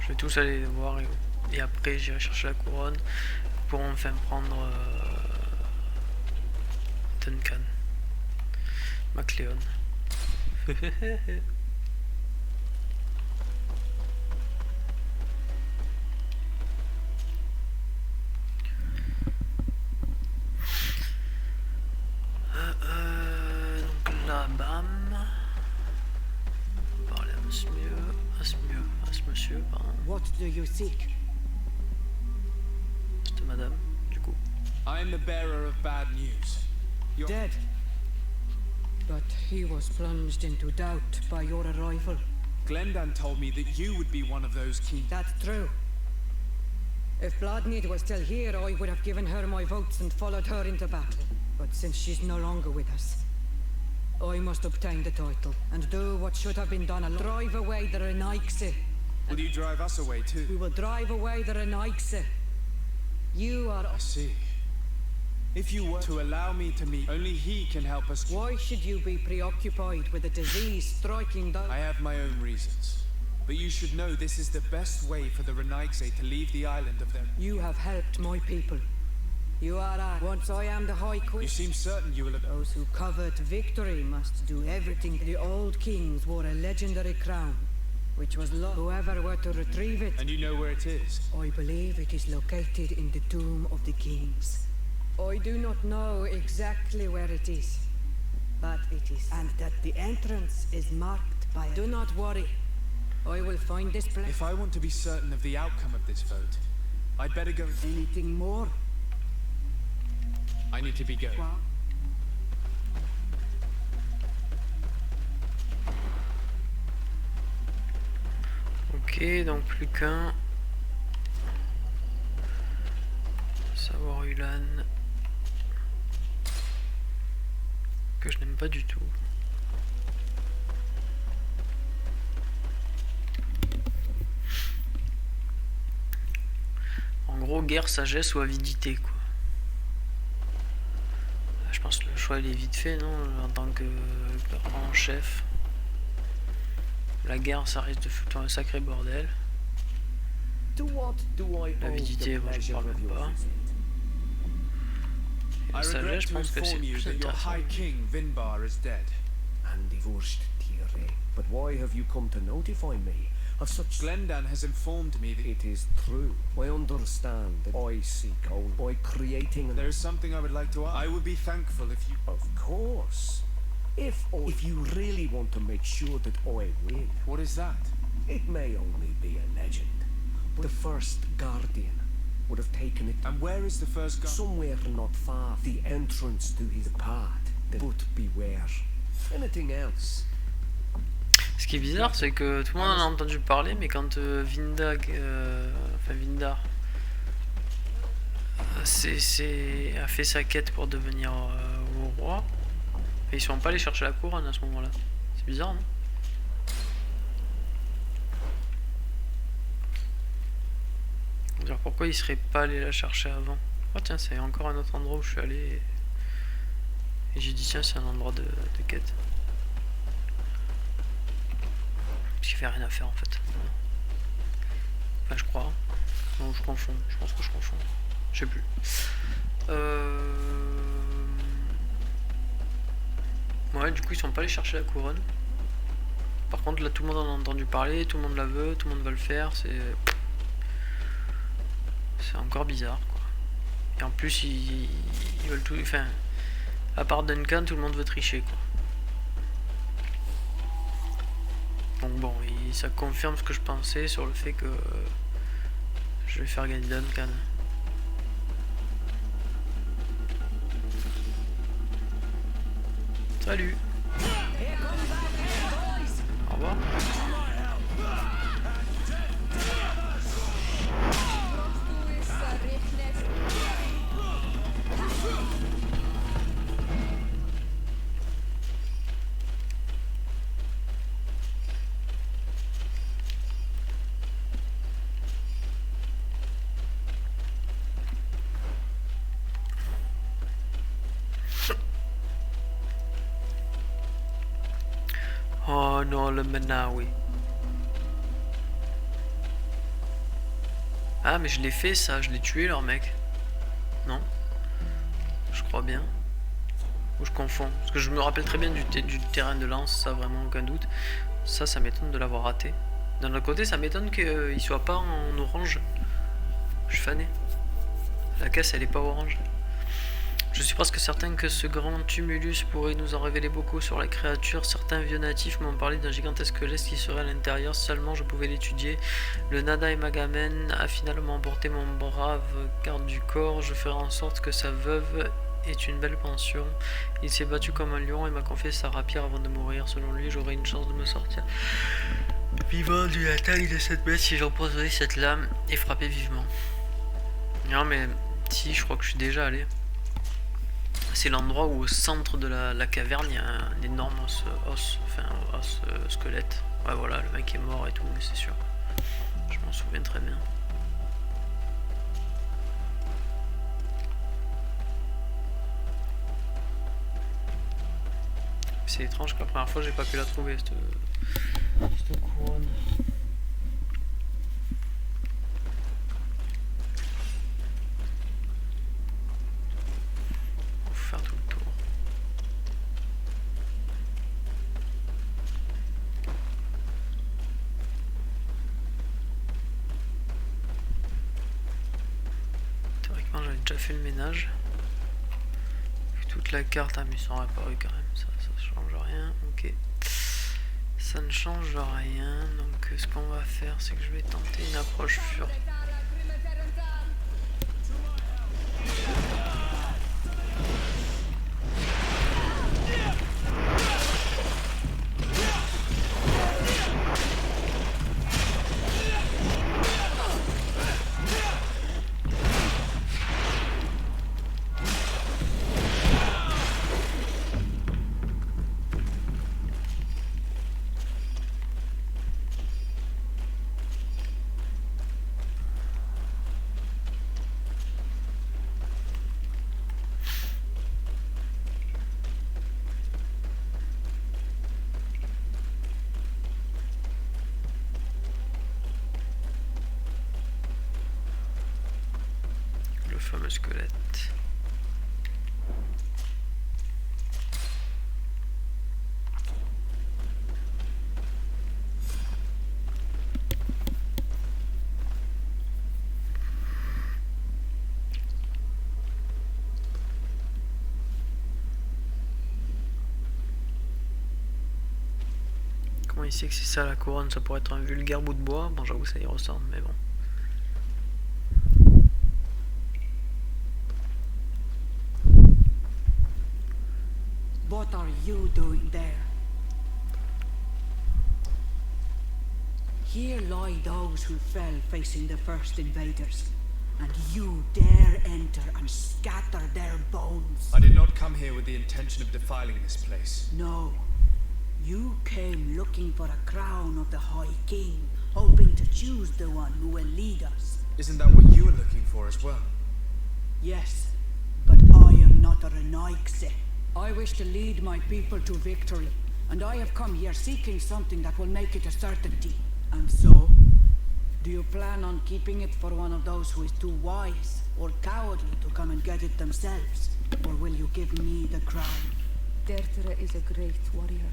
Je vais tous aller les voir et après j'irai chercher la couronne pour enfin prendre Duncan MacLeod. Donc là, bam. On va parler à ce monsieur, pardon.
What do you seek?
C'était madame, du coup.
I am the bearer of bad news. You're
Dead. But he was plunged into doubt by your arrival.
Glendan told me that you would be one of those key.
That's true. If Bloodmead was still here, I would have given her my votes and followed her into battle. But since she's no longer with us, I must obtain the title and do what should have been done alone. Drive away the Renaigse.
Will you drive us away too?
We will drive away the Renaigse. You are...
I see. If you were to allow me to meet, only he can help us.
Why should you be preoccupied with a disease striking down?
I have my own reasons. But you should know this is the best way for the Renaigse to leave the island of them.
You have helped my people. You are right. Once I am the High Queen.
You seem certain you will have...
Those who covet victory must do everything. The old kings wore a legendary crown, which was lost. Whoever were to retrieve it...
And you know where it is?
I believe it is located in the Tomb of the Kings. I do not know exactly where it is, but it is. And that the entrance is marked by... Do not worry. I will find this place.
If I want to be certain of the outcome of this vote, I'd better go...
Anything more?
I need to be going.
Well,
ok, donc plus qu'un. Savoir Ulan. Que je n'aime pas du tout. En gros, guerre, sagesse ou avidité, quoi. Je pense que le choix il est vite fait, non? En tant que grand chef. La guerre, ça risque de foutre un sacré bordel. L'avidité, moi je parle même pas. Et la
I regret
sagesse, je
to
pense que c'est
inform you
plus
that your
intéressant.
High King Vinbar is dead.
And divorced, Tyre. But why have you come to notify me of such...
Glendan has informed me that
It is true. I understand that I seek only by creating...
there is something I would like to ask. I would be thankful if you...
Of course. If you really want to make sure that I win,
What is that?
it may only be a legend. But the first Guardian would have taken it
And where is the first guy?
somewhere not far, the entrance to his path. But beware. Anything else?
Ce qui est bizarre, c'est que tout le monde en a entendu parler, mais quand Vindar a fait sa quête pour devenir roi. Et ils sont pas allés chercher la couronne à ce moment-là. C'est bizarre, non? Dire pourquoi ils seraient pas allés la chercher avant. Oh tiens, c'est encore un autre endroit où je suis allé. Et j'ai dit tiens, c'est un endroit de quête. Parce qu'il fait rien à faire en fait. Enfin, je crois. Non, je confonds. Je pense que je confonds. Je sais plus. Ouais, du coup, ils sont pas allés chercher la couronne. Par contre, là, tout le monde en a entendu parler, tout le monde la veut, tout le monde va le faire. C'est encore bizarre, quoi. Et en plus, ils veulent tout. Enfin, à part Duncan, tout le monde veut tricher, quoi. Donc bon, ça confirme ce que je pensais sur le fait que je vais faire gagner Duncan. Salut. Au revoir. Oh non, le Manawi. Ah, mais je l'ai fait ça, je l'ai tué leur mec. Non? Je crois bien. Ou je confonds. Parce que je me rappelle très bien du terrain de lance, ça vraiment aucun doute. Ça m'étonne de l'avoir raté. D'un autre côté, ça m'étonne qu'il soit pas en orange. Je suis fané. La caisse elle est pas orange. Je suis presque certain que ce grand tumulus pourrait nous en révéler beaucoup sur la créature. Certains vieux natifs m'ont parlé d'un gigantesque squelette qui serait à l'intérieur, seulement je pouvais l'étudier. Le Nada et Magamen a finalement emporté mon brave garde du corps. Je ferai en sorte que sa veuve ait une belle pension. Il s'est battu comme un lion et m'a confié sa rapière avant de mourir. Selon lui, j'aurais une chance de me sortir vivant d'une attaque de cette bête si j'empoisonnais cette lame et frappais vivement. Non mais si, je crois que je suis déjà allé. C'est l'endroit où au centre de la caverne il y a un énorme os squelette. Ouais voilà, le mec est mort et tout, mais c'est sûr. Je m'en souviens très bien. C'est étrange que la première fois j'ai pas pu la trouver cette couronne. Faire tout le tour. Théoriquement j'avais déjà fait le ménage. Toute la carte, mais ils sont apparus quand même, ça change rien, ok. Ça ne change rien, donc ce qu'on va faire c'est que je vais tenter une approche furtive. Le fameux squelette. Comment il sait que c'est ça la couronne? Ça pourrait être un vulgaire bout de bois. Bon, j'avoue ça y ressemble, mais bon.
What are you doing there? Here lie those who fell facing the first invaders. and you dare enter and scatter their bones.
I did not come here with the intention of defiling this place.
No. You came looking for a crown of the High King, hoping to choose the one who will lead us.
Isn't that what you were looking for as well?
Yes, but I am not a Renaigse. I wish to lead my people to victory, and I have come here seeking something that will make it a certainty. And so, do you plan on keeping it for one of those who is too wise or cowardly to come and get it themselves? Or will you give me the crown?
Dertera is a great warrior.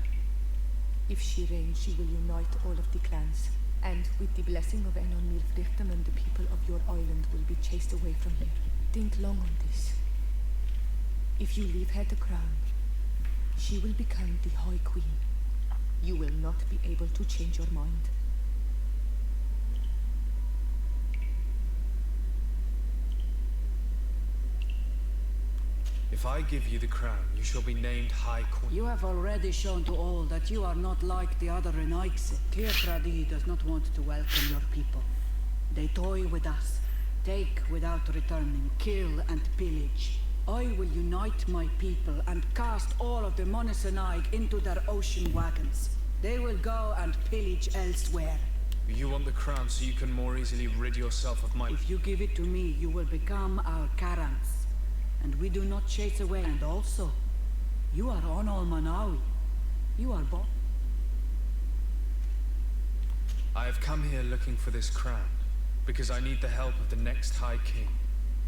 If she reigns, she will unite all of the clans. And with the blessing of Enon Milfrichtem, the people of your island will be chased away from here. Think long on this. If you leave her the crown, she will become the High Queen. You will not be able to change your mind.
If I give you the crown, you shall be named High Queen.
You have already shown to all that you are not like the other Renaigse. Tirtradi does not want to welcome your people. They toy with us, take without returning, kill and pillage. I will unite my people and cast all of the Monesenaig into their ocean wagons. They will go and pillage elsewhere.
You want the crown so you can more easily rid yourself of my...
If you give it to me, you will become our Karans. And we do not chase away. And also, you are Onol Manawi. You are Bob.
I have come here looking for this crown, because I need the help of the next High King.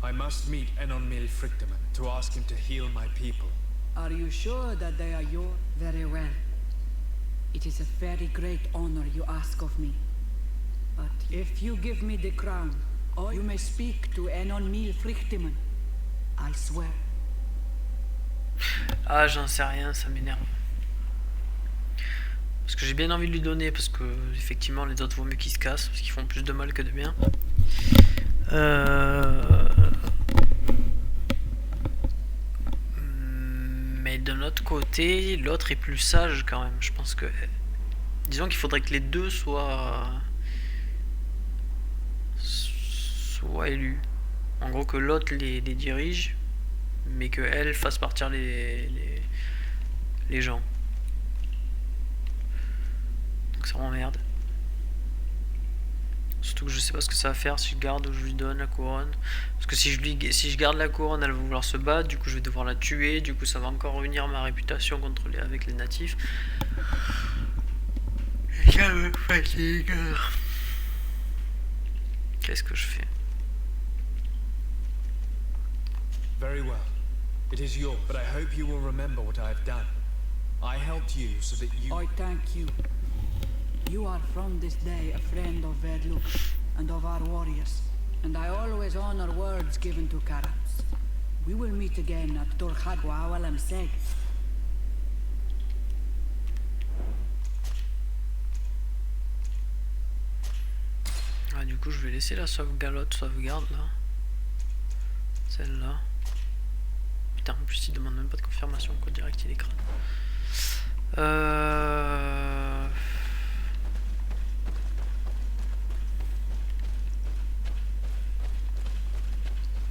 I must meet Enon Milfrichtem to ask him to heal my people.
Are you sure that they are yours? Very well. It is a very great honor you ask of me. But if you give me the crown, or you may speak to Enon Milfrichtem. I swear.
Ah, j'en sais rien, ça m'énerve. Parce que j'ai bien envie de lui donner, parce que effectivement les autres vaut mieux qu'ils se cassent, parce qu'ils font plus de mal que de bien. Mais de l'autre côté, l'autre est plus sage quand même. Je pense que... Disons qu'il faudrait que les deux soient élus. En gros que l'autre les dirige, mais que elle fasse partir les gens. Donc ça m'emmerde. Surtout que je sais pas ce que ça va faire si je garde ou je lui donne la couronne. Parce que si je garde la couronne, elle va vouloir se battre, du coup je vais devoir la tuer, du coup ça va encore ruinir ma réputation avec les natifs. Et ça me fatigue. Qu'est-ce que je fais?
Very well. It is yours, but I hope you will remember what I have done. I helped you so that you...
I thank you. You are from this day a friend of Vedluk and of our warriors, and I always honor words given to Karats. We will meet again at Dorkhadwa Awalam Seg.
Ah, du coup je vais laisser la sauvegarde là. Celle-là. Putain, en plus il demande même pas de confirmation, quoi, direct il écrase.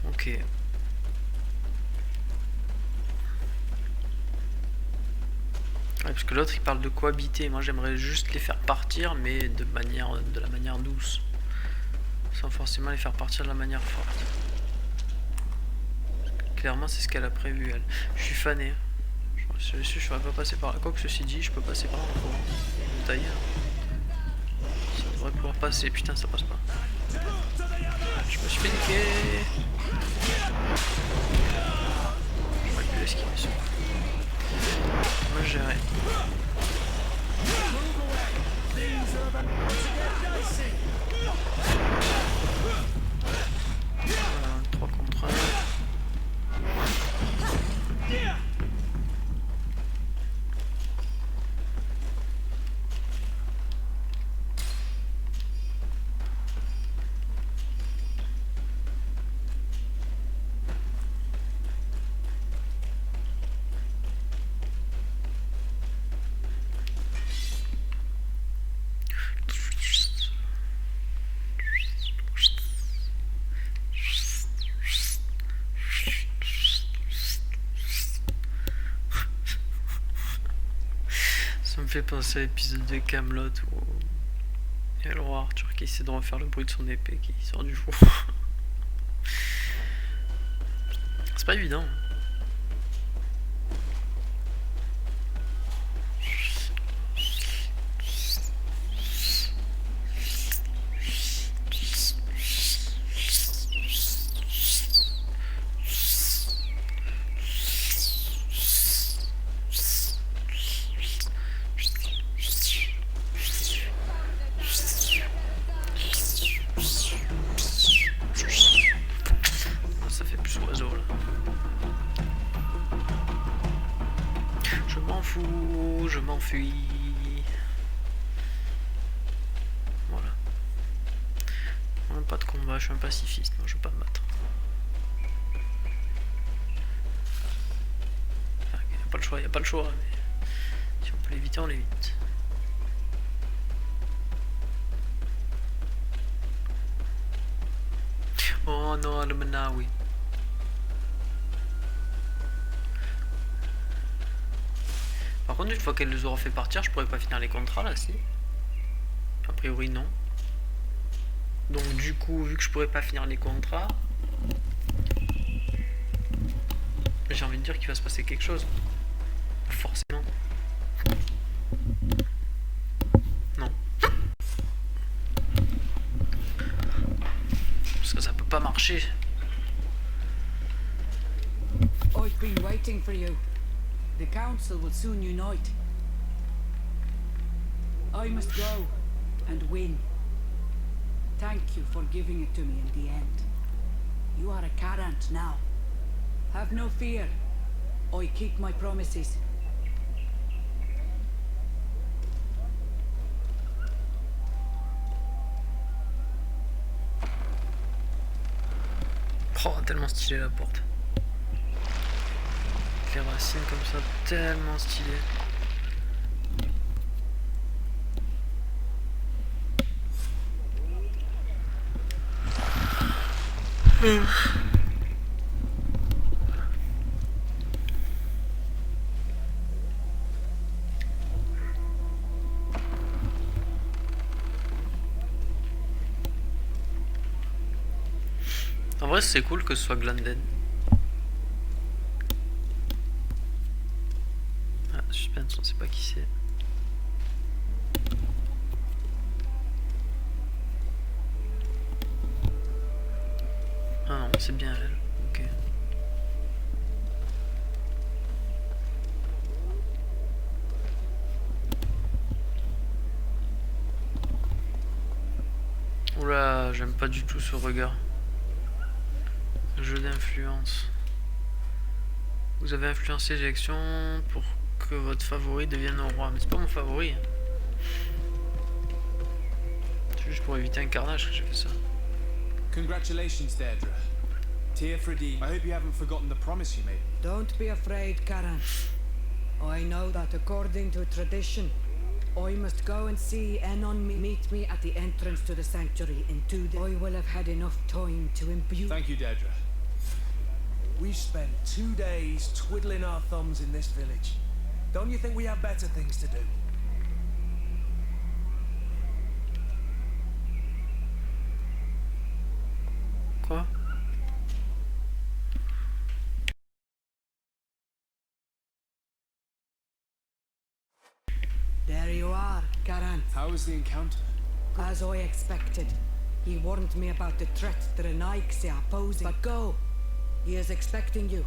Ok. Ouais, parce que l'autre il parle de cohabiter, moi j'aimerais juste les faire partir, mais de la manière douce. Sans forcément les faire partir de la manière forte. Clairement c'est ce qu'elle a prévu elle. Je suis fané. Je serais pas passé par là. Quoi que ceci dit, je peux passer par là pour me tailler. Ça devrait pouvoir passer. Putain, ça passe pas. Je me suis fait niquer. J'aurais pu l'esquiver ça. Moi gérer. Voilà, 3 contre 1. fait penser à l'épisode de Camelot où il y a le roi Arthur qui essaie de refaire le bruit de son épée qui sort du four. C'est pas évident. Ça fait plus oiseau là. Je m'en fous, je m'enfuis. Voilà. Pas de combat, je suis un pacifiste, moi je veux pas me battre. Enfin, y a pas le choix, y a pas le choix, mais si on peut l'éviter, on l'évite. Oh non, Al-Manawi. Par contre, une fois qu'elle les aura fait partir, je pourrais pas finir les contrats là, si? A priori, non. Donc, du coup, vu que je pourrais pas finir les contrats, j'ai envie de dire qu'il va se passer quelque chose. Forcément. Non. Parce que ça peut pas marcher.
I've been waiting for you. The council will soon unite. I must go and win. Thank you for giving it to me in the end. You are a Karant now. Have no fear. I keep my promises.
Oh, tellement stylé la porte. Les racines comme ça, tellement stylé. En vrai, c'est cool que ce soit Glenden. Ah, suspense, on sait pas qui c'est. Ah non, c'est bien elle. Ok. Oula, j'aime pas du tout ce regard. Jeu d'influence. Vous avez influencé l'élection pour que votre favori devienne le roi. Mais c'est pas mon favori. C'est juste pour éviter un carnage que j'ai fait ça.
Congratulations, Deirdre. Tearfredi, I hope you haven't forgotten the promise you made.
Don't be afraid, Karan. I know that according to tradition, I must go and see Enon meet me at the entrance to the sanctuary in 2 days. I will have had enough time to imbue.
Thank you, Deirdre.
We've spent 2 days twiddling our thumbs in this village. Don't you think we have better things to do?
Quoi?
There you are, Karan.
How was the encounter?
As I expected. He warned me about the threat the Renaigse are posing. But go. He is expecting you.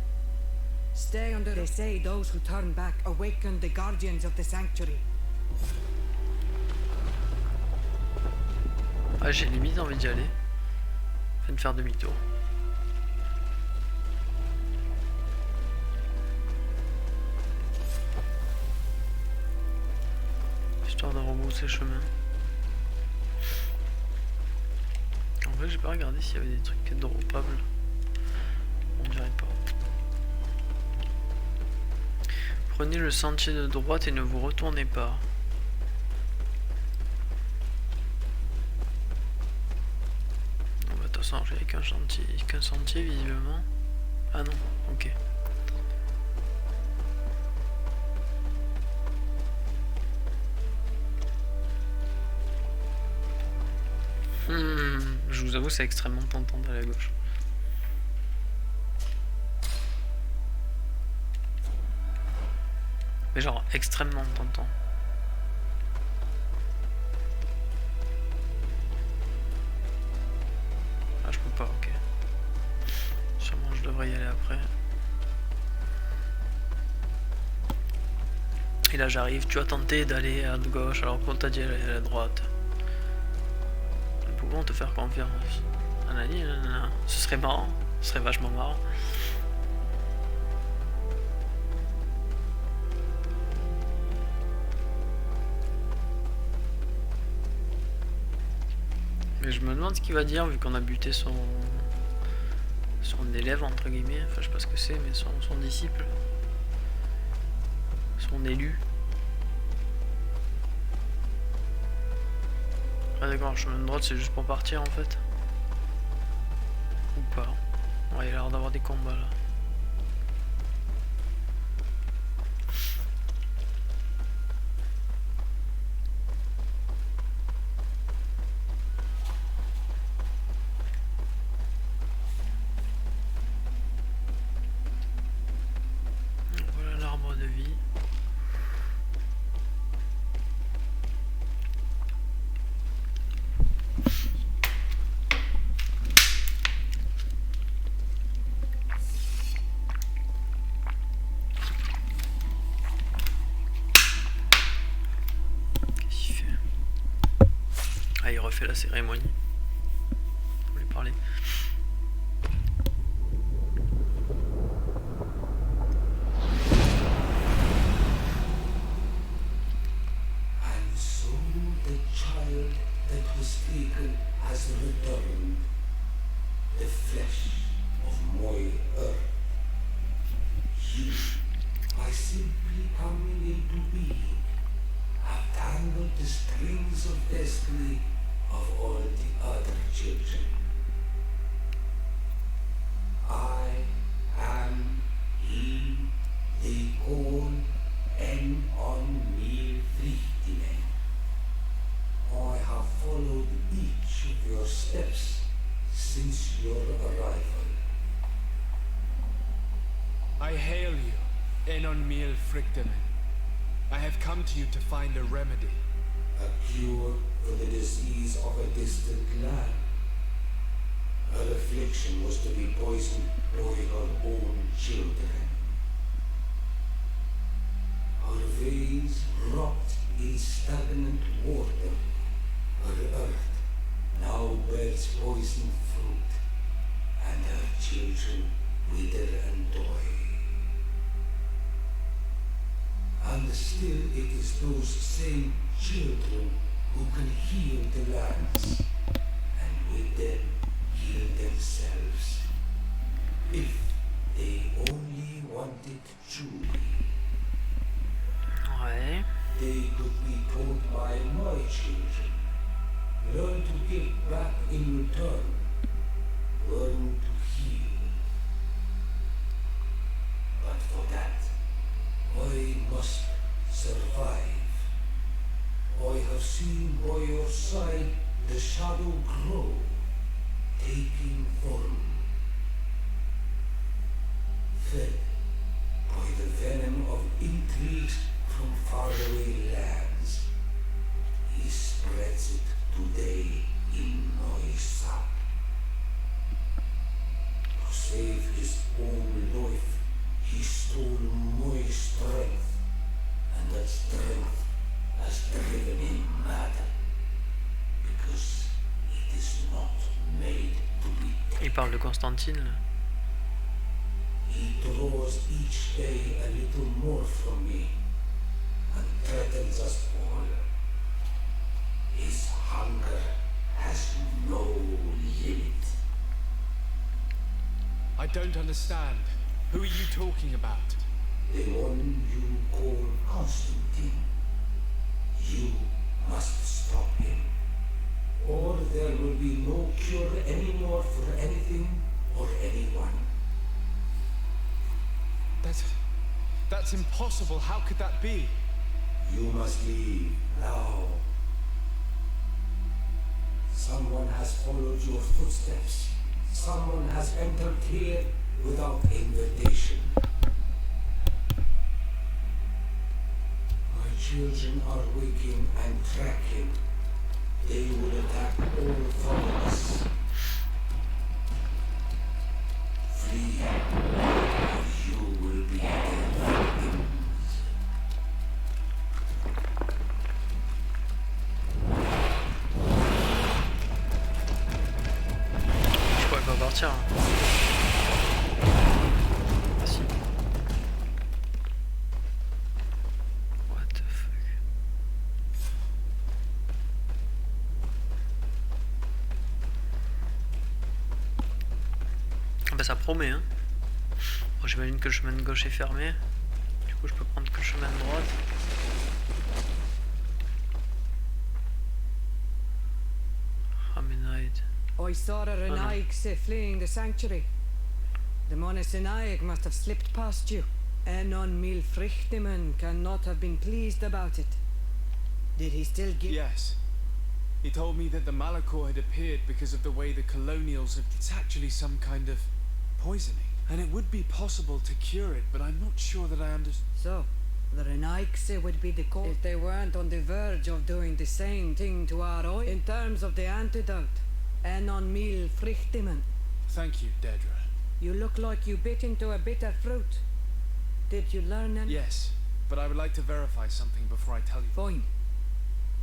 Stay under. They say those who turn back awaken the guardians of the sanctuary.
Ah, j'ai limite envie d'y aller. Afin de faire demi-tour. Histoire de rebrousser chemin. En vrai, j'ai pas regardé s'il y avait des trucs droppables. On dirait pas. Prenez le sentier de droite et ne vous retournez pas. Bon, bah, de toute façon, j'avais qu'un sentier visiblement. Ah non, ok. J'avoue, c'est extrêmement tentant d'aller à gauche. Mais genre extrêmement tentant. Ah, je peux pas, ok. Sûrement je devrais y aller après. Et là j'arrive, tu as tenté d'aller à gauche alors qu'on t'a dit d'aller à droite. Nous pouvons te faire confiance. Nanani, nanana. Ce serait marrant, ce serait vachement marrant. Mais je me demande ce qu'il va dire vu qu'on a buté son élève entre guillemets, enfin je sais pas ce que c'est, mais son disciple, son élu. Ah d'accord, le chemin de droite c'est juste pour partir en fait. Ou pas. Ouais, il a l'air d'avoir des combats là. Voilà l'arbre de vie. Ah, il refait la cérémonie. Faut lui parler.
And so the child that was taken has returned, the flesh of my earth. You, by simply coming into being, have tangled the strings of destiny of all the other children. I am he they call en on me Frichtinen. I have followed each of your steps since your arrival.
I hail you, Enon Mil Frictamen. I have come to you to find a remedy.
A cure for the disease of a distant land. Her affliction was to be poisoned by her own children. Her veins rot in stagnant water. Her earth now bears poisoned fruit, and her children wither and die. And still it is those same children who can heal the lands, and with them heal themselves, if they only wanted truly.
Ouais.
They could be taught by my children, learn to give back in return, learn to heal. But for that, I must survive. I have seen by your side the shadow grow, taking form. Fed by the venom of intrigues from faraway lands, he spreads it today in my sap. To save his own life, he stole my strength, and that strength has driven him mad, because it is not made to be taken.
Il parle de Constantine là.
He draws each day a little more from me, and threatens us all. His hunger has no limit.
I don't understand. Who are you talking about?
The one you call Constantine. You must stop him, or there will be no cure anymore for anything or anyone.
That's impossible. How could that be?
You must leave now. Someone has followed your footsteps. Someone has entered here without invitation. My children are waking and tracking. They will attack all followers. Flee, or you will be their victims.
Je pourrais pas partir. Hein. Ah si. What the fuck. Ah bah ça promet hein. Bon, j'imagine que le chemin de gauche est fermé. Du coup je peux prendre que le chemin de droite. Hamenite.
I saw a Renaigse fleeing the sanctuary. The Monastenaig must have slipped past you. Enon Mil Frichtiman cannot have been pleased about it. Did he still give...
Yes. He told me that the Malachor had appeared because of the way the colonials have... It's actually some kind of poisoning. And it would be possible to cure it, but I'm not sure that I understand.
So, the Renaigse would be the cause if they weren't on the verge of doing the same thing to our oil. In terms of the antidote, Enon Mil Frichtiman.
Thank you, Dedra.
You look like you bit into a bitter fruit. Did you learn any?
Yes, but I would like to verify something before I tell you.
Fine.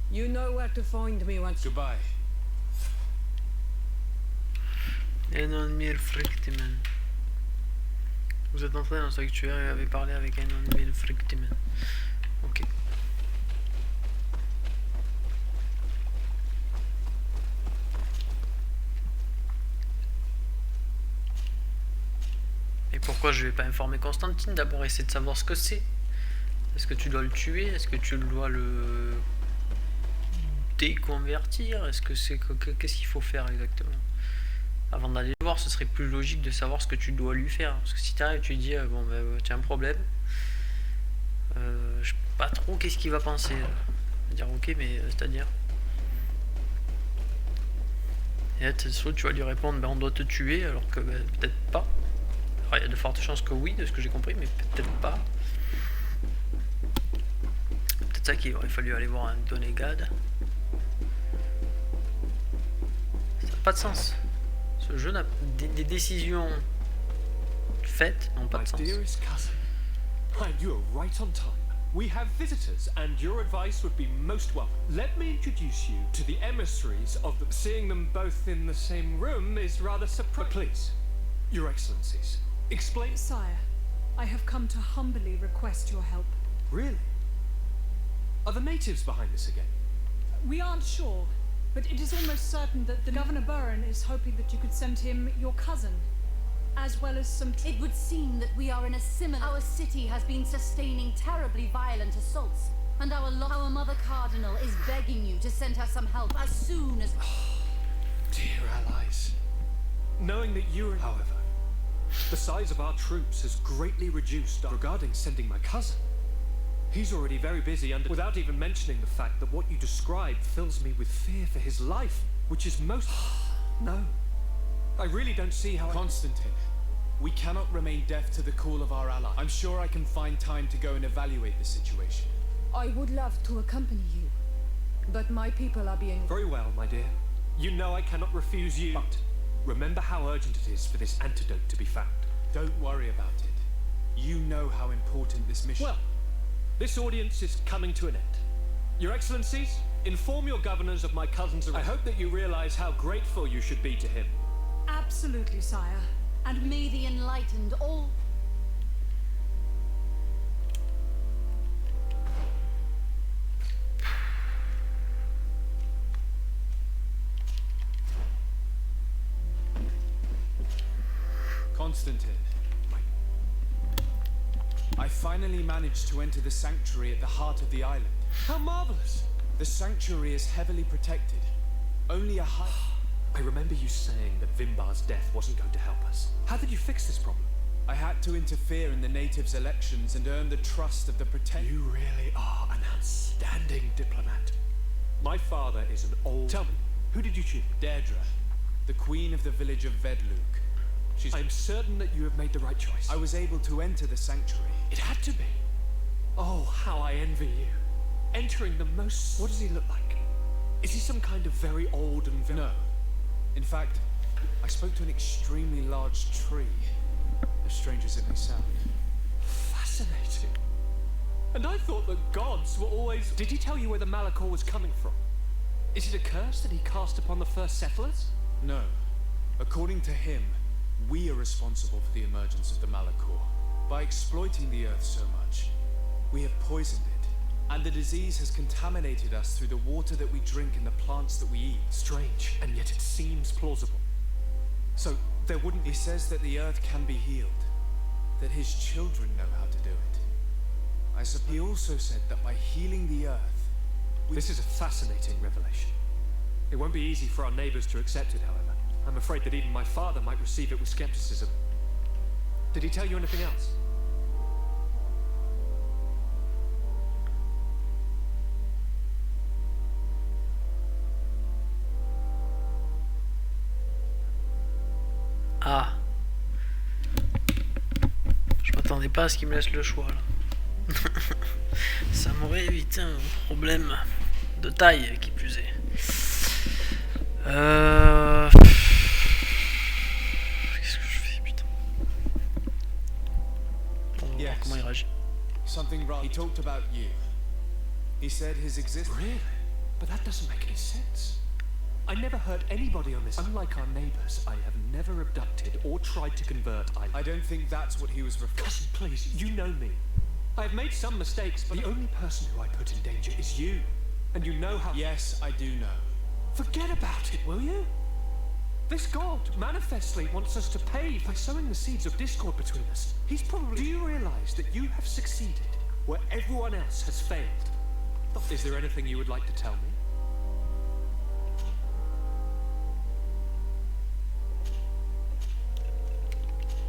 You know where to find me once.
Goodbye.
Enon Mil Frichtiman. Vous êtes entré dans le sanctuaire et avez parlé avec Enon Mil Frichtiman. Ok. Et pourquoi je vais pas informer Constantine? D'abord essayer de savoir ce que c'est. Est-ce que tu dois le tuer? Est-ce que tu dois le déconvertir? Est-ce que c'est qu'est-ce qu'il faut faire exactement? Avant d'aller le voir, ce serait plus logique de savoir ce que tu dois lui faire. Parce que si tu arrives et tu lui dis bon bah tu as un problème, je sais pas trop qu'est-ce qu'il va penser. Il va dire ok mais c'est-à-dire. Et soit tu vas lui répondre on doit te tuer alors que peut-être pas. Alors, il y a de fortes chances que oui, de ce que j'ai compris, mais peut-être pas. Peut-être ça qu'il aurait fallu aller voir un Donegad. Ça n'a pas de sens. Ce jeu n'a des décisions faites n'ont pas de sens.
My dearest cousin, you are right on time. We have visitors, and your advice would be most welcome. Let me introduce you to the emissaries of the... Seeing them both in the same room is rather surprising. Please, your excellencies, explain...
Sire, I have come to humbly request your help.
Really? Are the natives behind this again?
We aren't sure, but it is almost certain that the Governor Burren is hoping that you could send him your cousin, as well as some...
It would seem that we are in a similar... Our city has been sustaining terribly violent assaults, and our Mother Cardinal is begging you to send her some help as soon as...
Dear allies. Knowing that you are... However, the size of our troops has greatly reduced regarding sending my cousin. He's already very busy under... Without even mentioning the fact that what you described fills me with fear for his life, which is most... No. I really don't see how...
Constantine, we cannot remain deaf to the call of our ally. I'm sure I can find time to go and evaluate the situation.
I would love to accompany you, but my people are being...
Very well, my dear. You know I cannot refuse you. But remember how urgent it is for this antidote to be found.
Don't worry about it. You know how important this mission...
Well, this audience is coming to an end. Your Excellencies, inform your governors of my cousin's arrest. I hope that you realize how grateful you should be to him.
Absolutely, sire.
And may the enlightened all...
Constantine, I finally managed to enter the sanctuary at the heart of the island.
How marvelous!
The sanctuary is heavily protected. Only a high...
I remember you saying that Vimbar's death wasn't going to help us. How did you fix this problem?
I had to interfere in the natives' elections and earn the trust of the
You really are an outstanding diplomat. My father is an old... Tell me, Who did you choose?
Deirdre, the queen of the village of Vedluk.
I'm certain that you have made the right choice.
I was able to enter the sanctuary.
It had to be. Oh, how I envy you. Entering the most... What does he look like? Is he some kind of very old and very...
No. In fact, I spoke to an extremely large tree. As strange as it may sound.
Fascinating. And I thought that gods were always... Did he tell you where the Malachor was coming from? Is it a curse that he cast upon the first settlers?
No. According to him, we are responsible for the emergence of the Malachor. By exploiting the earth so much, we have poisoned it. And the disease has contaminated us through the water that we drink and the plants that we eat.
Strange, and yet it seems plausible. So, there wouldn't be...
He says that the earth can be healed. That his children know how to do it. I suppose he also said that by healing the earth...
This is a fascinating revelation. It won't be easy for our neighbors to accept it, however. I'm afraid that even my father might receive it with skepticism. Did he tell you anything else?
Ah. Je m'attendais pas à ce qu'il me laisse le choix là. Ça m'aurait évité un problème de taille qui plus est. Qu'est-ce que je fais, putain? On va voir comment il réagit.
Something wrong. He talked about you. He said his existence.
Really? But that doesn't make any sense. I never hurt anybody on this. Unlike our neighbors, I have never abducted or tried to convert.
I don't think that's what he was referring to.
Cousin, please, you know me. I have made some mistakes, but the only person who I put in danger is you. And you know how...
Yes, I do know.
Forget about it, will you? This god manifestly wants us to pay by sowing the seeds of discord between us. He's probably... Do you realize that you have succeeded where everyone else has failed? Is there anything you would like to tell me?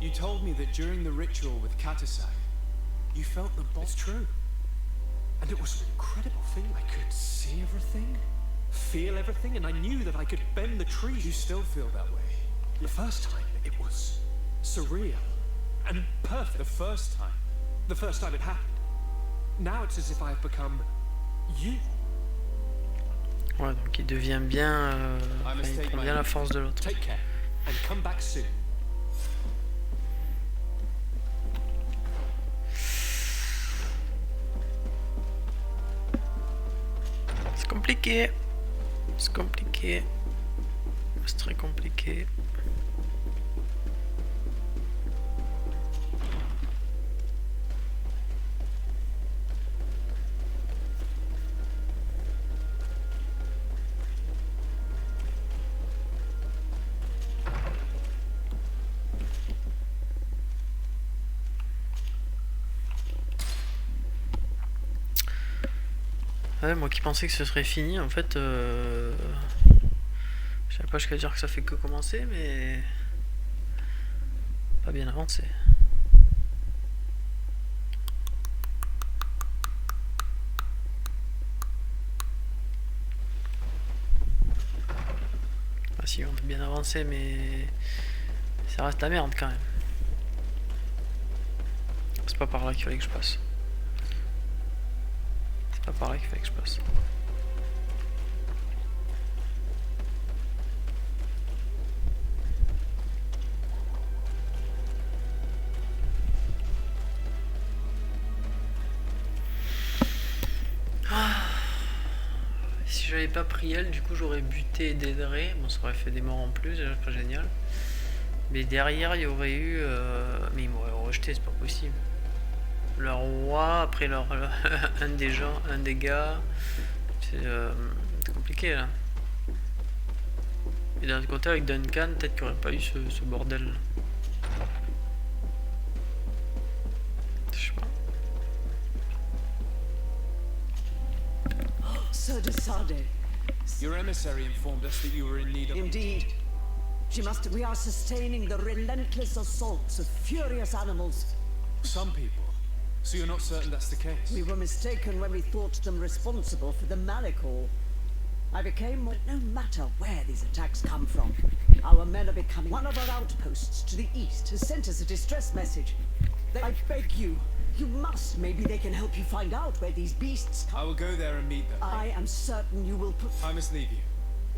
You told me that during the ritual with Katasak, you felt the boss.
It's true. And it was an incredible feeling. I could see everything, feel everything, and I knew that I could bend the trees.
You still feel that way?
The first time, it was surreal and perfect.
The first time?
The first time it happened. Now it's as if I have become you.
Ouais, donc il devient bien... il prend bien la force de l'autre.
Take care, and come back soon.
C'est compliqué. C'est compliqué. C'est très compliqué. Ouais, moi qui pensais que ce serait fini, en fait, je savais pas jusqu'à dire que ça fait que commencer, mais pas bien avancé. Ah si, on a bien avancé, mais ça reste la merde quand même. C'est pas par là qu'il fallait que je passe. C'est pas par là qu'il fallait que je passe. Si j'avais pas pris elle, du coup j'aurais buté Dédré. Bon, ça aurait fait des morts en plus, déjà pas génial. Mais derrière il y aurait eu... Mais ils m'auraient rejeté, c'est pas possible. Le roi, après leur, un des gars, c'est compliqué là. Et d'un autre côté avec Duncan, peut-être qu'il n'y aurait pas eu ce bordel. Je sais pas.
Sir de Sade.
Your emissary informed us that you were in need of...
Indeed. We are sustaining the relentless assaults of furious animals.
Some people. So you're not certain that's the case?
We were mistaken when we thought them responsible for the Malachor.
I became more... No matter where these attacks come from, our men are becoming... One of our outposts to the east has sent us a distress message. I beg you, you must. Maybe they can help you find out where these beasts come.
I will go there and meet them.
I am certain you will put...
I must leave you.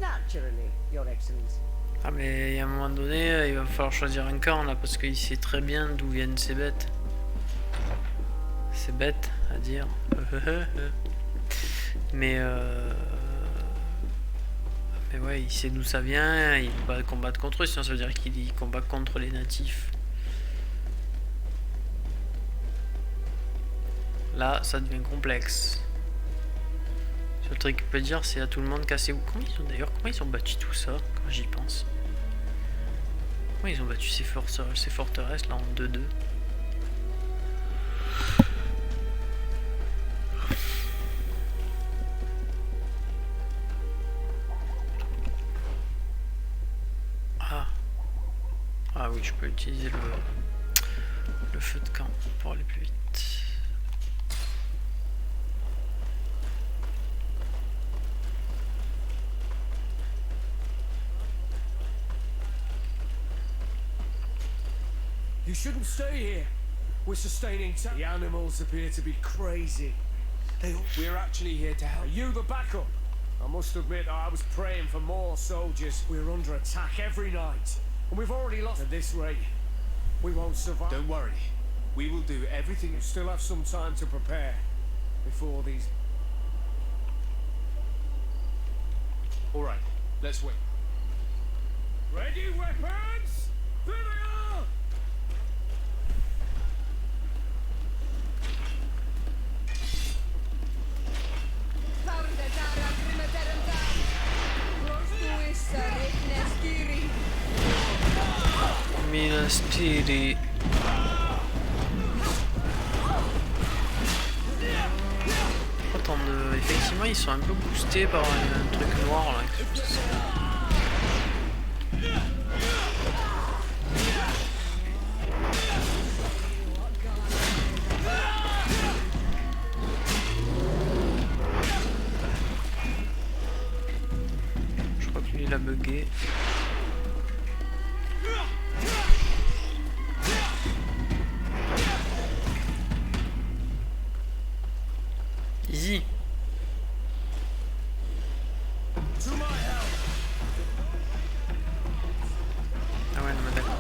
Naturally, Your Excellency.
Ah mais à un moment donné, il va falloir choisir un camp là, parce qu'il sait très bien d'où viennent ces bêtes. C'est bête à dire. Mais ouais, il sait d'où ça vient, il va combattre contre eux, sinon ça veut dire qu'il combat contre les natifs. Là, ça devient complexe. Le seul truc qu'il peut dire, c'est à tout le monde casser. Comment ils ont battu tout ça, quand j'y pense? Comment ils ont battu ces forteresses là en 2-2? Ah oui, je peux utiliser le feu de camp pour aller plus vite.
You shouldn't stay here. We're sustaining The animals appear to be crazy.
We're actually here to help.
Are you the backup? I must admit, I was praying for more soldiers. We're under attack every night. And we've already lost at this rate. We won't survive.
Don't worry. We will do everything.
We still have some time to prepare before these...
Alright, let's wait.
Ready, weapons? There they are!
Minastiri. Effectivement, ils sont un peu boostés par un truc noir là. Je crois que lui il a bugué. Easy. Ah ouais, non mais d'accord.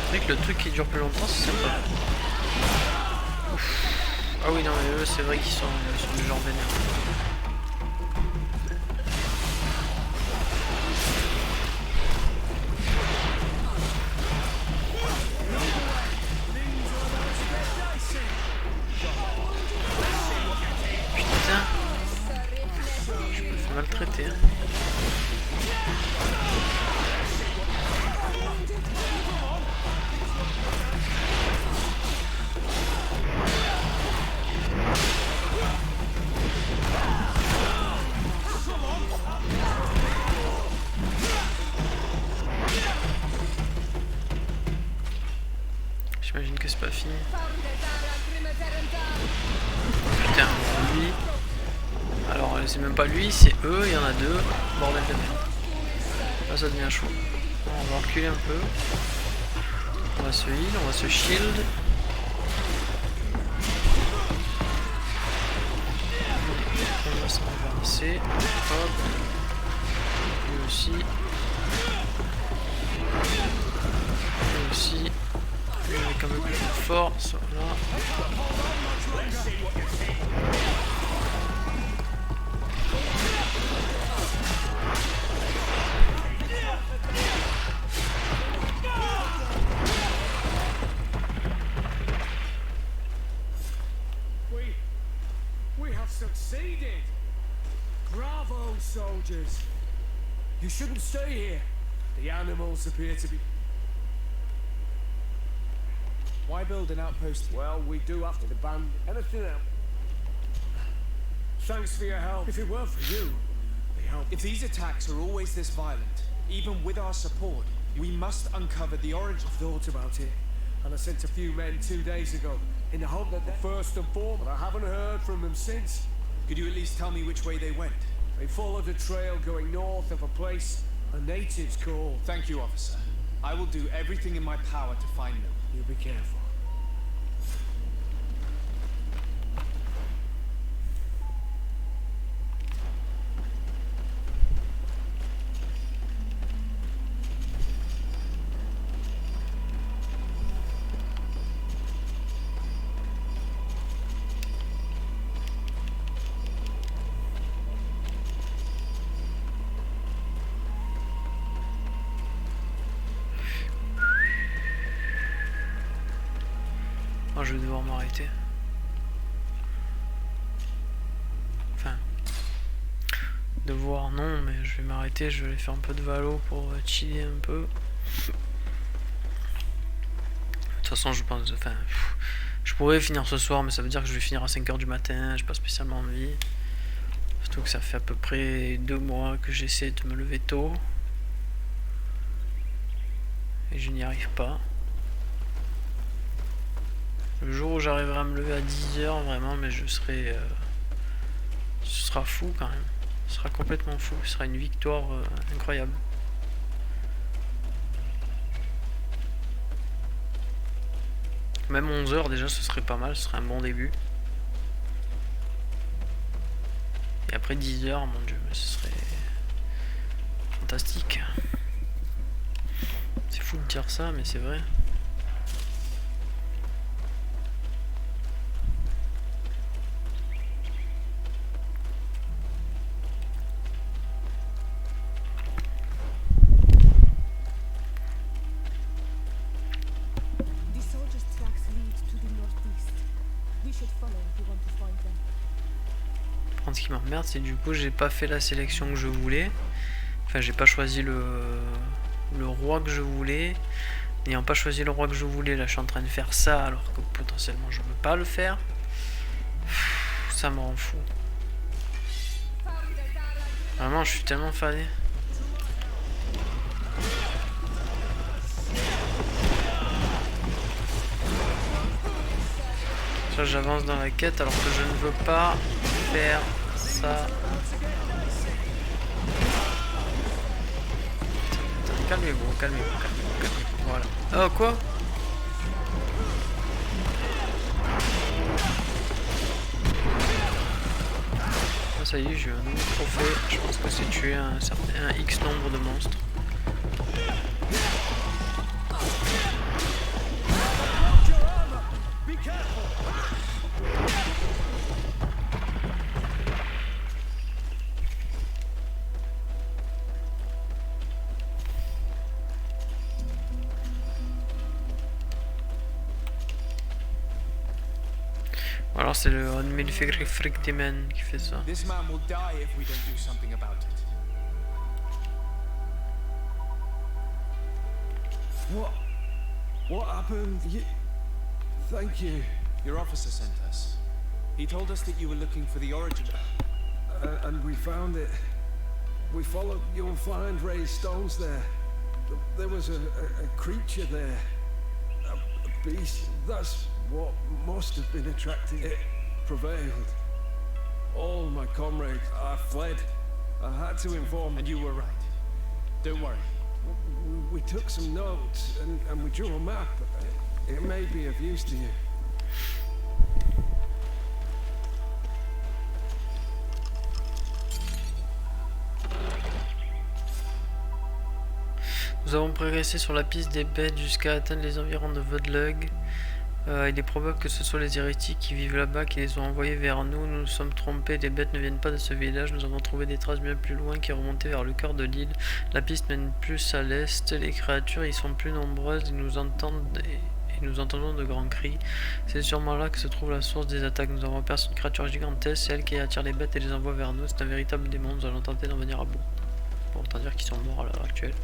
C'est vrai que le truc qui dure plus longtemps, c'est sympa. Ouf. Ah oui, non mais eux, c'est vrai qu'ils sont du genre vénère. Maltraité. J'imagine que c'est pas fini. Putain, lui. Alors c'est même pas lui, c'est eux, il y en a deux. Bordel de merde. Là ça devient chaud. On va reculer un peu. On va se heal, on va se shield. On va s'en avancer. Hop. Lui aussi. Lui aussi. Lui avec un peu plus de force. Voilà.
We have succeeded! Bravo, soldiers! You shouldn't stay here. The animals appear to be...
Why build an outpost?
Well, we do have to ban anything else. Thanks for your help. If it weren't for you, the help.
If these attacks are always this violent, even with our support, we must uncover the origin.
I've thought about it, and I sent a few men 2 days ago in the hope that they first and foremost. I haven't heard from them since.
Could you at least tell me which way they went?
They followed a trail going north of a place a natives call.
Thank you, officer. I will do everything in my power to find them.
You be careful.
Oh, je vais devoir m'arrêter. Enfin, devoir non, mais je vais m'arrêter, je vais aller faire un peu de valo pour chiller un peu. De toute façon, je pense, enfin, je pourrais finir ce soir, mais ça veut dire que je vais finir à 5 h du matin, j'ai pas spécialement envie. Surtout que ça fait à peu près 2 mois que j'essaie de me lever tôt. Et je n'y arrive pas. Le jour où j'arriverai à me lever à 10 h vraiment, mais je serai... ce sera fou quand même. Ce sera complètement fou. Ce sera une victoire incroyable. Même 11 h déjà, ce serait pas mal. Ce serait un bon début. Et après 10 h, mon dieu, mais ce serait... fantastique. C'est fou de dire ça, mais c'est vrai. Ce qui m'emmerde, c'est du coup j'ai pas fait la sélection que je voulais. Enfin, j'ai pas choisi le roi que je voulais. N'ayant pas choisi le roi que je voulais, là je suis en train de faire ça alors que potentiellement je peux pas le faire. Ça me rend fou. Vraiment, je suis tellement fané. Ça, j'avance dans la quête alors que je ne veux pas faire ça. Calmez-vous, calmez-vous, calmez-vous, calmez-vous. Voilà. Oh, quoi? Ah, ça y est, j'ai eu un nouveau trophée. Je pense que c'est tuer un X nombre de monstres. Alors c'est le Unmilfriktimen qui fait ça.
This man will die if we don't do something about it.
What happened? Thank you.
Your officer sent us. He told us that you were looking for the origin.
And we found it. We followed your find raised stones there. There was a creature there. A beast. That's what must have been attracting. It prevailed. All my comrades, I fled. I had to inform.
And you were right. Don't worry.
We took some notes and we drew a map. It may be of use to you.
Nous avons progressé sur la piste des bêtes jusqu'à atteindre les environs de Vodlug. Il est probable que ce soit les hérétiques qui vivent là-bas qui les ont envoyés vers nous. Nous nous sommes trompés, les bêtes ne viennent pas de ce village. Nous avons trouvé des traces bien plus loin qui remontaient vers le cœur de l'île. La piste mène plus à l'est, les créatures y sont plus nombreuses et nous entendons de grands cris. C'est sûrement là que se trouve la source des attaques. Nous avons aperçu une créature gigantesque, c'est elle qui attire les bêtes et les envoie vers nous. C'est un véritable démon, nous allons tenter d'en venir à bout. Bon, autant dire qu'ils sont morts à l'heure actuelle.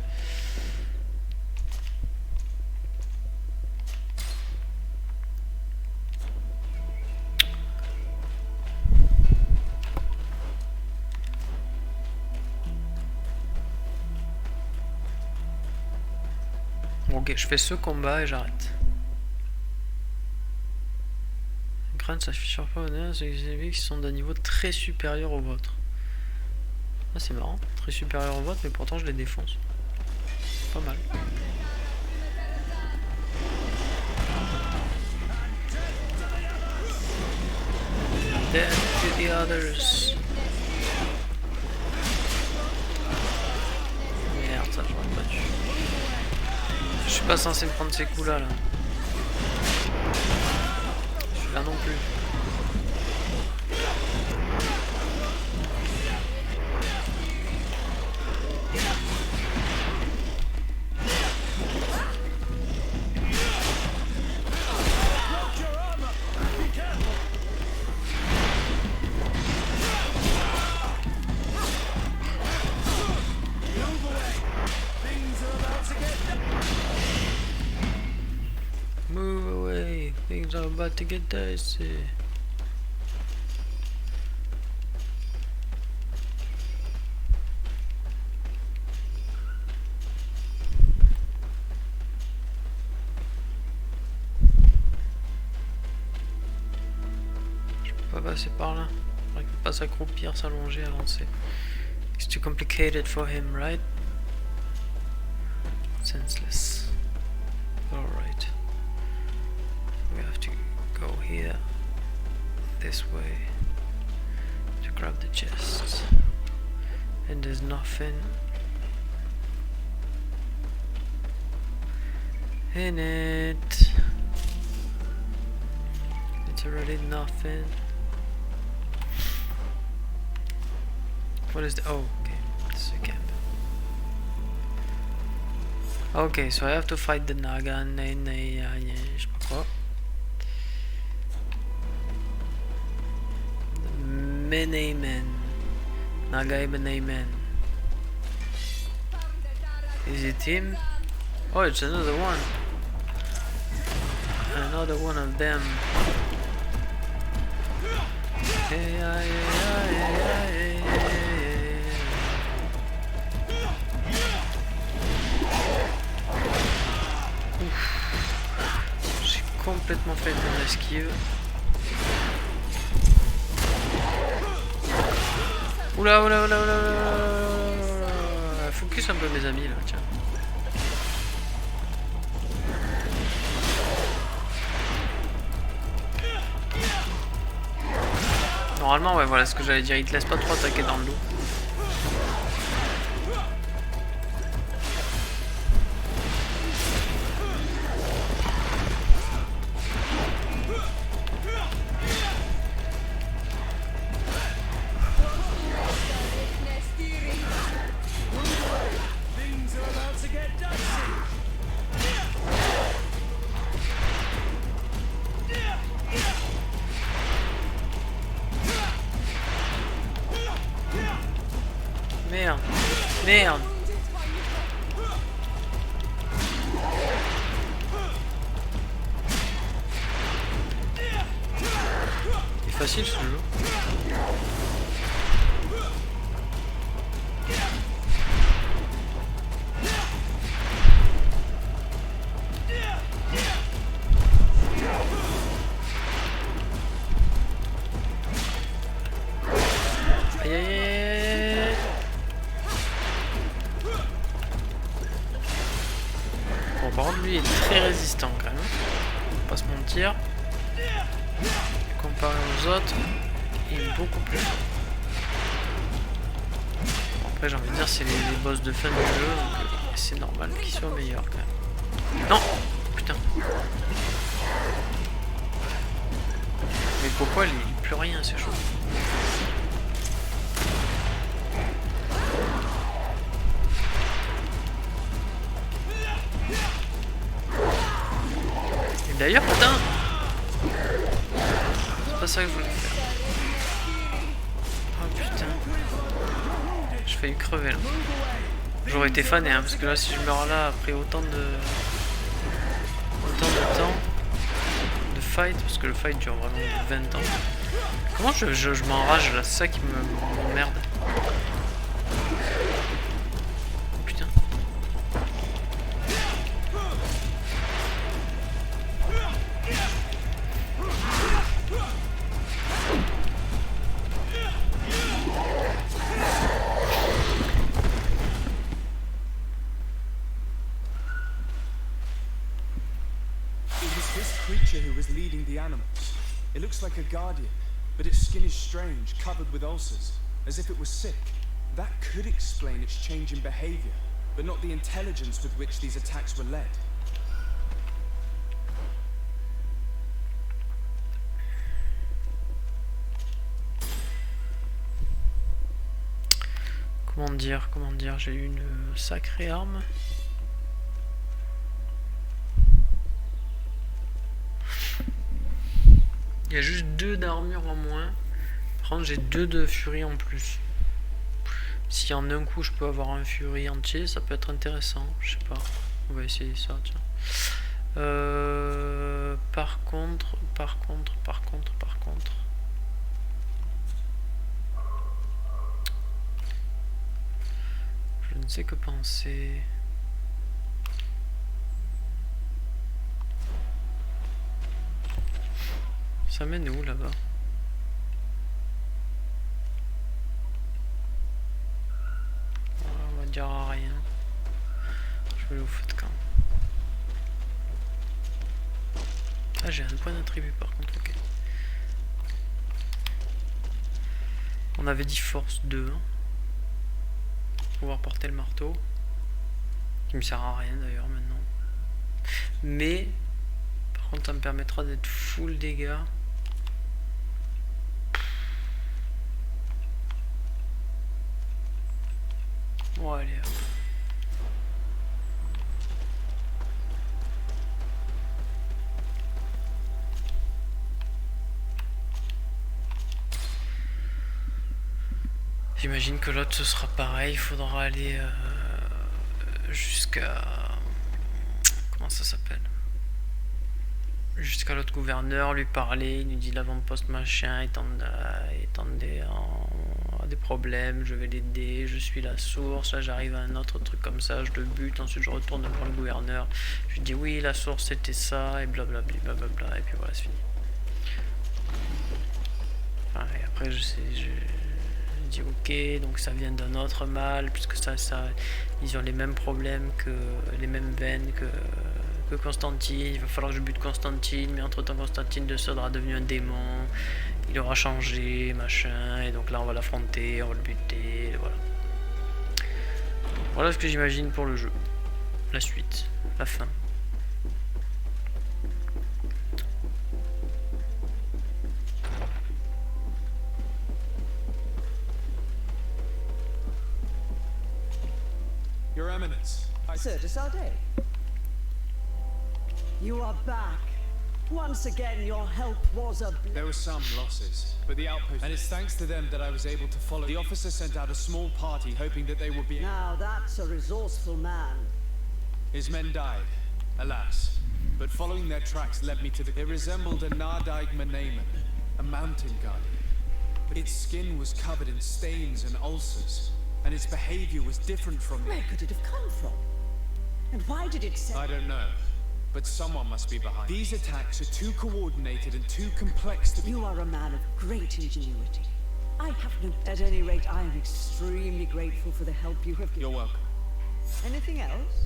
Ok, je fais ce combat et j'arrête. Crâne s'affiche pas c'est des ennemis qui sont d'un niveau très supérieur au vôtre. Ah, c'est marrant, très supérieur au vôtre, mais pourtant je les défonce. Pas mal. Death to the others. Merde, ça j'aurais pas dû. Je suis pas censé me prendre ces coups là. Je suis là non plus. Things are about to get dicey. Je peux pas passer par là. Il peut pas s'accroupir, s'allonger, avancer. It's too complicated for him, right? Senseless. Alright. We have to go here, this way, to grab the chest. And there's nothing in it. It's already nothing. What is the... oh, okay, this is a camp. Okay, so I have to fight the Naga, je sais pas quoi. Menemen. Nagai Menemen. Is it him? Oh, it's another one. Another one of them. J'ai complètement fait mon esquive. Oula, oula, oula, oula, oula. Focus un peu mes amis là, tiens. Normalement, ouais, voilà ce que j'allais dire, il te laisse pas trop attaquer dans le dos. Merde, merde. C'est facile ce jeu. Aïe aïe aïe. Bon, par contre, lui est très résistant quand même. Faut pas se mentir. Comparé aux autres, il est beaucoup plus fort. Bon, après, j'ai envie de dire, c'est les boss de fin du jeu, donc c'est normal qu'ils soient meilleurs quand même. Non! Putain! Mais pourquoi il est plus rien, c'est chaud. D'ailleurs, putain, c'est pas ça que je voulais faire. Oh putain, j'ai failli crever là. J'aurais été fané, hein, parce que là, si je meurs là après autant de temps de fight, parce que le fight dure vraiment 20 ans. Comment je m'enrage là, c'est ça qui m'emmerde.
This creature who was leading the animals. It looks like a guardian, but its skin is strange, covered with ulcers, as if it was sick. That could explain its change in behavior, but not the intelligence with which these attacks were led.
Comment dire, j'ai eu une sacrée arme. Il y a juste 2 d'armure en moins. Par contre, j'ai 2 de furie en plus. Si en un coup je peux avoir un furie entier, ça peut être intéressant. Je sais pas. On va essayer ça, tiens. Par contre. Je ne sais que penser. Ça mène où là-bas? On va dire à rien. Je vais aller au feu de camp. Ah, j'ai un point d'attribut par contre, ok. On avait dit force 2. Hein. Pouvoir porter le marteau. Qui me sert à rien d'ailleurs maintenant. Mais, par contre, ça me permettra d'être full dégâts. Bon, allez. J'imagine que l'autre ce sera pareil, il faudra aller jusqu'à... Comment ça s'appelle? Jusqu'à l'autre gouverneur, lui parler, il nous dit l'avant-poste machin, étendez des problèmes, je vais l'aider, je suis la source, là j'arrive à un autre truc comme ça, je le bute, ensuite je retourne devant le gouverneur, je lui dis oui la source c'était ça, et blablabla, et puis voilà c'est fini. Enfin, et après je dis ok, donc ça vient d'un autre mal, puisque ça ils ont les mêmes problèmes, les mêmes veines que Constantine, il va falloir que je bute Constantine, mais entre temps Constantine de sera devenu un démon, il aura changé, machin, et donc là on va l'affronter, on va le buter, voilà. Voilà ce que j'imagine pour le jeu. La suite, la fin.
Your Eminence.
Sir de Sade. You are back. Once again, your help was a...
There were some losses, but the outpost... And it's thanks to them that I was able to follow... The officer sent out a small party, hoping that they would be...
Now that's a resourceful man.
His men died, alas. But following their tracks led me to the... It resembled a Nardaig Meneman, a mountain guardian. Its skin was covered in stains and ulcers, and its behavior was different from...
Where could it have come from? And why did it say...
I don't know. But someone must be behind. These attacks are too coordinated and too complex to be...
You are a man of great ingenuity. I have no... At any rate, I am extremely grateful for the help you have given.
You're welcome.
Anything else?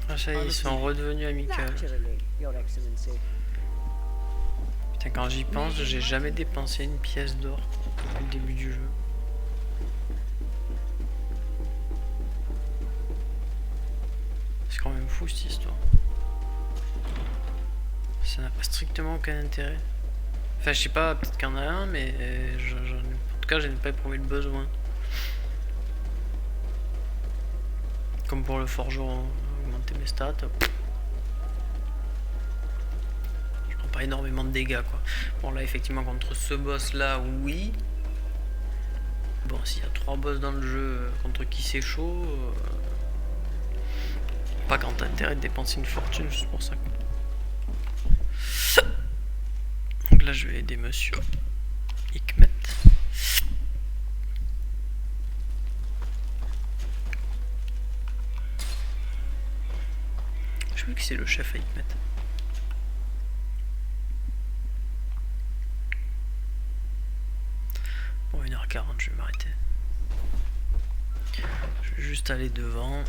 Ah ça y est, ils sont redevenus amicaux.
Naturally, Your Excellency.
Putain, quand j'y pense, j'ai jamais dépensé une pièce d'or depuis le début du jeu. C'est quand même fou cette histoire. Ça n'a pas strictement aucun intérêt. Enfin, je sais pas, peut-être qu'il y en a un, mais en tout cas, je n'ai pas éprouvé le besoin. Comme pour le forgeron, augmenter mes stats. Je prends pas énormément de dégâts, quoi. Bon, là, effectivement, contre ce boss-là, oui. Bon, s'il y a 3 boss dans le jeu contre qui c'est chaud... Pas quand t'as intérêt de dépenser une fortune juste pour ça. Donc là je vais aider monsieur Hikmet. Je veux que c'est le chef à Hikmet. Bon, 1h40, je vais m'arrêter. Je vais juste aller devant.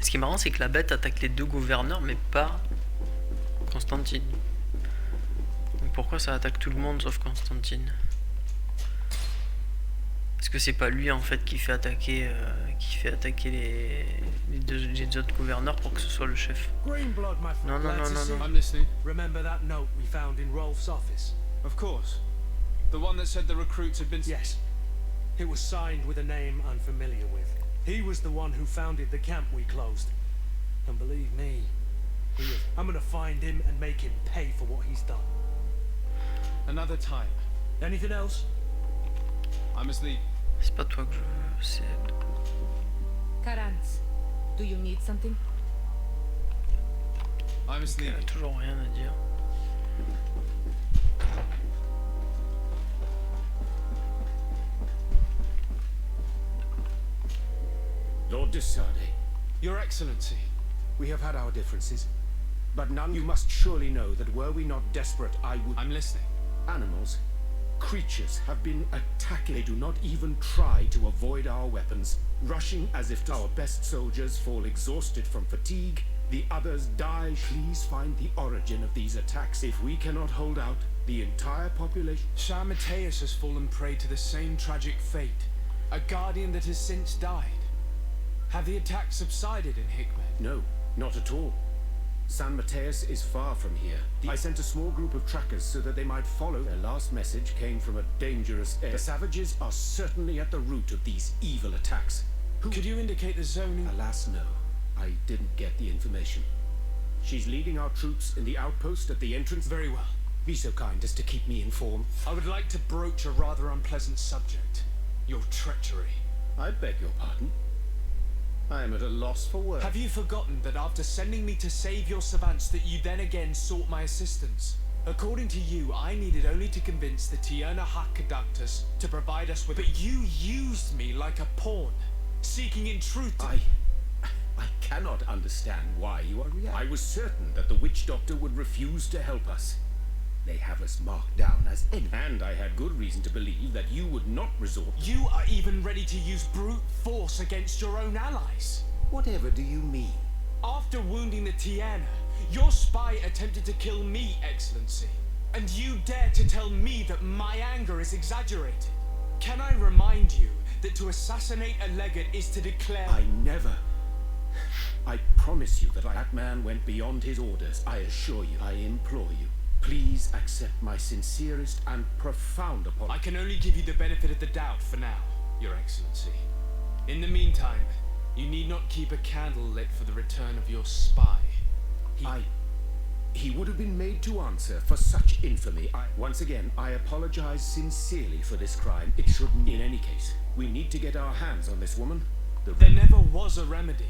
Ce qui est marrant, c'est que la bête attaque les deux gouverneurs, mais pas Constantine. Donc pourquoi ça attaque tout le monde sauf Constantine? Est-ce que c'est pas lui en fait qui fait attaquer les autres gouverneurs pour que ce soit le chef?
Greenblood, my friend.
Non, non, non, non, non.
I'm listening. Remember that note we found in Rolf's office? Of course. The one that said the recruits had been... Yes. It was signed with a name I'm familiar with. He was the one who founded the camp we closed. And believe me, I'm gonna find him and make him pay for what he's done. Another time. Anything else? I'm asleep.
C'est pas toi que je veux, c'est...
Karans, do you need something?
I'm asleep.
Il a toujours rien à dire.
Lord Desade.
Your Excellency.
We have had our differences, but none. You must surely know that were we not desperate, I would...
I'm listening.
Animals, creatures have been attacking. They do not even try to avoid our weapons, rushing as if our best soldiers fall exhausted from fatigue. The others die. Please find the origin of these attacks. If we cannot hold out, the entire population...
Shah Mateus has fallen prey to the same tragic fate. A guardian that has since died. Have the attacks subsided in Hikmet?
No, not at all. San Mateus is far from here. I sent a small group of trackers so that they might follow. Their last message came from a dangerous air. The savages are certainly at the root of these evil attacks.
Could you indicate the zoning?
Alas, no. I didn't get the information. She's leading our troops in the outpost at the entrance.
Very well.
Be so kind as to keep me informed.
I would like to broach a rather unpleasant subject. Your treachery.
I beg your pardon. I am at a loss for words.
Have you forgotten that after sending me to save your savants that you then again sought my assistance? According to you, I needed only to convince the Tierna Conductors to provide us with... But you used me like a pawn, seeking in truth...
I cannot understand why you are reacting. I was certain that the witch doctor would refuse to help us. They have us marked down as enemy. And I had good reason to believe that you would not resort...
You are even ready to use brute force against your own allies.
Whatever do you mean?
After wounding the Tiana, your spy attempted to kill me, Excellency. And you dare to tell me that my anger is exaggerated. Can I remind you that to assassinate a legate is to declare...
I never... I promise you that that man went beyond his orders. I assure you, I implore you. Please accept my sincerest and profound apology.
I can only give you the benefit of the doubt for now, Your Excellency. In the meantime, you need not keep a candle lit for the return of your spy.
He would have been made to answer for such infamy. Once again, I apologize sincerely for this crime. It shouldn't. In any case, we need to get our hands on this woman.
There never was a remedy.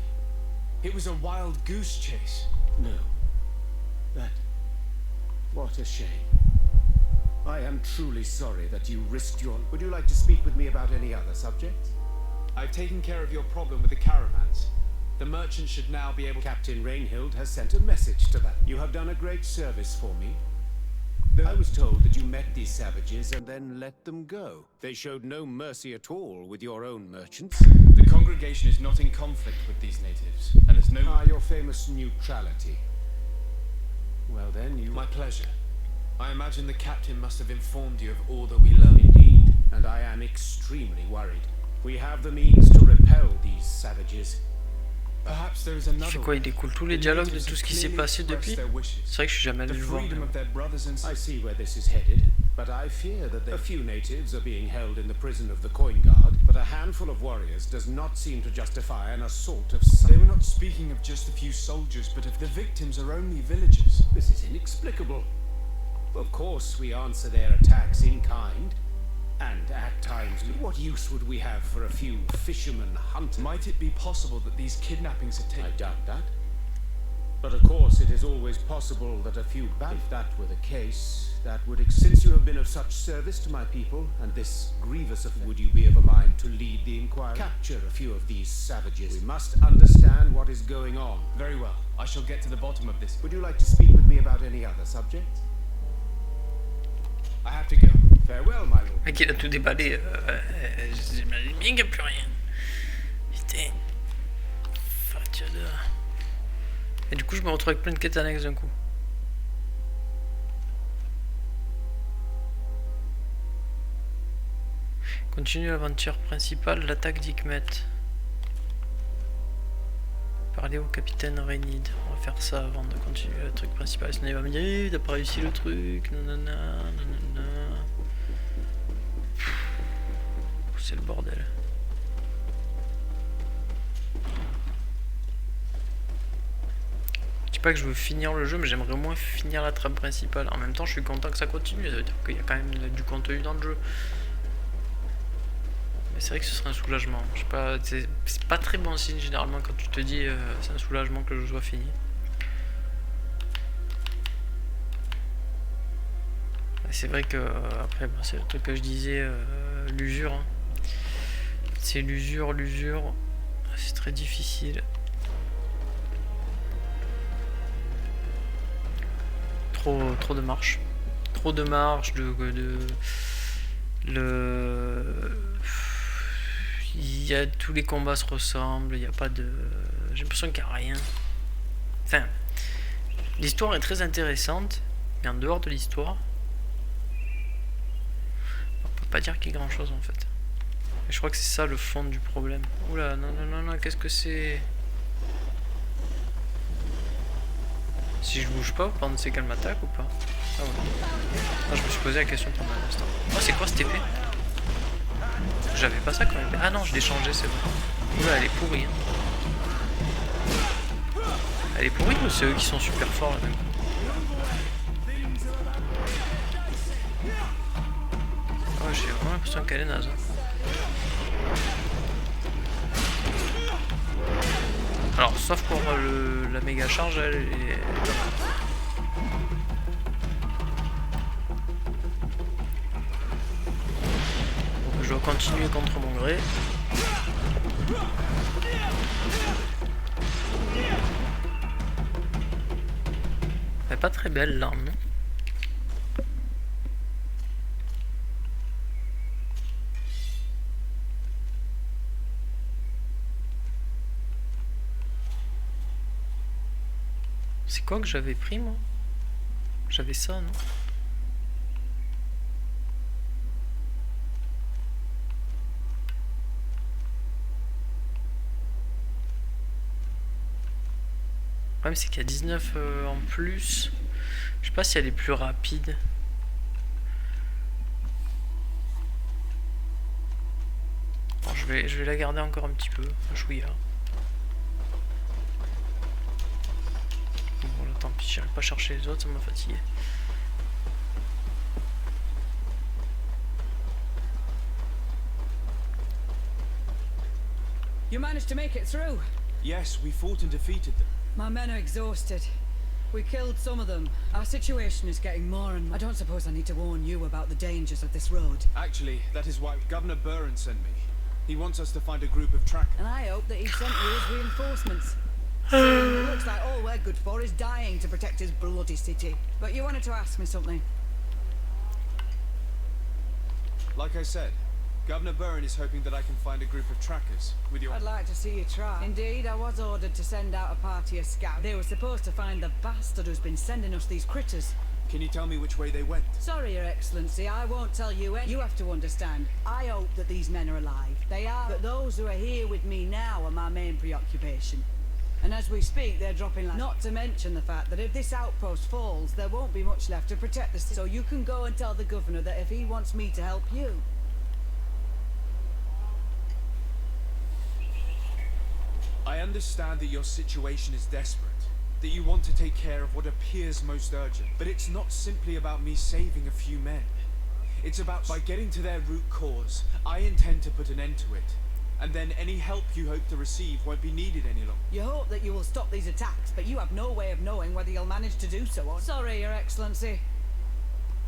It was a wild goose chase.
No. What a shame. I am truly sorry that you risked your... Would you like to speak with me about any other subjects?
I've taken care of your problem with the caravans. The merchant should now be able...
Captain Rainhild has sent a message to that. You have done a great service for me. I was told that you met these savages and then let them go. They showed no mercy at all with your own merchants.
The congregation is not in conflict with these natives, and has no...
your famous neutrality. Well then, you...
My pleasure. I imagine the captain must have informed you of all that we learned.
Indeed, and I am extremely worried. We have the means to repel these savages.
Perhaps there is another...
C'est quoi, il découle tous les dialogues de tout ce qui s'est passé depuis? C'est vrai que je suis jamais allé le voir.
I see where this is headed, but I fear that a few natives are being held in the prison of the Coin Guard, but a handful of warriors does not seem to justify an assault of some...
They were not speaking of just a few soldiers, but of the victims are only villagers.
This is inexplicable. Of course, we answer their attacks in kind, and at times, what use would we have for a few fishermen hunters?
Might it be possible that these kidnappings have taken...
I doubt that. But of course, it is always possible that a few... If that were the case, that would... Since you have been of such service to my people, and this grievous offense, would you be of a mind to lead the inquiry? Capture a few of these savages. We must understand what is going on.
Very well. I shall get to the bottom of this.
Would you like to speak with me about any other subjects?
I have to go.
Farewell, my lord.
Mec, il a tout déballé. J'imagine bien qu'il n'y a plus rien. Putain. Fatia Et du coup, je me retrouve avec plein de quêtes annexes d'un coup. Continue l'aventure principale, l'attaque d'Hikmet. Parler au capitaine Reynid. On va faire ça avant de continuer le truc principal. Sinon il va me dire, t'as pas réussi le truc, nanana, nanana. C'est le bordel. Je dis pas que je veux finir le jeu, mais j'aimerais au moins finir la trame principale. En même temps, je suis content que ça continue. Ça veut dire qu'il y a quand même du contenu dans le jeu. Mais c'est vrai que ce serait un soulagement. Je sais pas, c'est pas très bon signe généralement quand tu te dis c'est un soulagement que le jeu soit fini. C'est vrai que après bon, c'est le truc que je disais, l'usure. Hein. C'est l'usure. C'est très difficile. Trop de marches. Trop de marches, il y a tous les combats se ressemblent, il n'y a pas de... J'ai l'impression qu'il n'y a rien. Enfin, l'histoire est très intéressante, mais en dehors de l'histoire, on peut pas dire qu'il y ait grand chose en fait. Et je crois que c'est ça le fond du problème. Oula, non, qu'est-ce que c'est? Si je bouge pas, vous pensez qu'elle m'attaque ou pas? Ah ouais. Ah, je me suis posé la question pendant un instant. Oh, c'est quoi cette épée? J'avais pas ça quand même. Ah non, je l'ai changé, c'est bon. Oula, elle est pourrie. Hein. Elle est pourrie ou c'est eux qui sont super forts là même? Oh, j'ai vraiment l'impression qu'elle est naze. Alors, sauf pour la méga charge, elle est pas mal. Je dois continuer contre mon gré. Elle est pas très belle l'arme, non? C'est quoi que j'avais pris moi? J'avais ça, non? Le problème c'est qu'il y a 19 en plus. Je sais pas si elle est plus rapide. Bon, je vais la garder encore un petit peu. Chouïa. Bon là tant pis, j'irai pas chercher les autres, ça m'a fatigué.
You managed to make it through.
Yes, we fought and defeated them.
My men are exhausted. We killed some of them. Our situation is getting more and more... I don't suppose I need to warn you about the dangers of this road.
Actually, that is why Governor Buren sent me. He wants us to find a group of trackers.
And I hope that he sent you as reinforcements. So it looks like all we're good for is dying to protect his bloody city. But you wanted to ask me something.
Like I said, Governor Buren is hoping that I can find a group of trackers with your...
I'd like to see you try. Indeed, I was ordered to send out a party of scouts. They were supposed to find the bastard who's been sending us these critters.
Can you tell me which way they went?
Sorry, Your Excellency, I won't tell you any. You have to understand, I hope that these men are alive. They are, but those who are here with me now are my main preoccupation. And as we speak, they're dropping like... Not to mention the fact that if this outpost falls, there won't be much left to protect the city. So you can go and tell the governor that if he wants me to help you...
I understand that your situation is desperate, that you want to take care of what appears most urgent, but it's not simply about me saving a few men. It's about, by getting to their root cause, I intend to put an end to it. And then any help you hope to receive won't be needed any longer.
You hope that you will stop these attacks, but you have no way of knowing whether you'll manage to do so. Sorry, Your Excellency.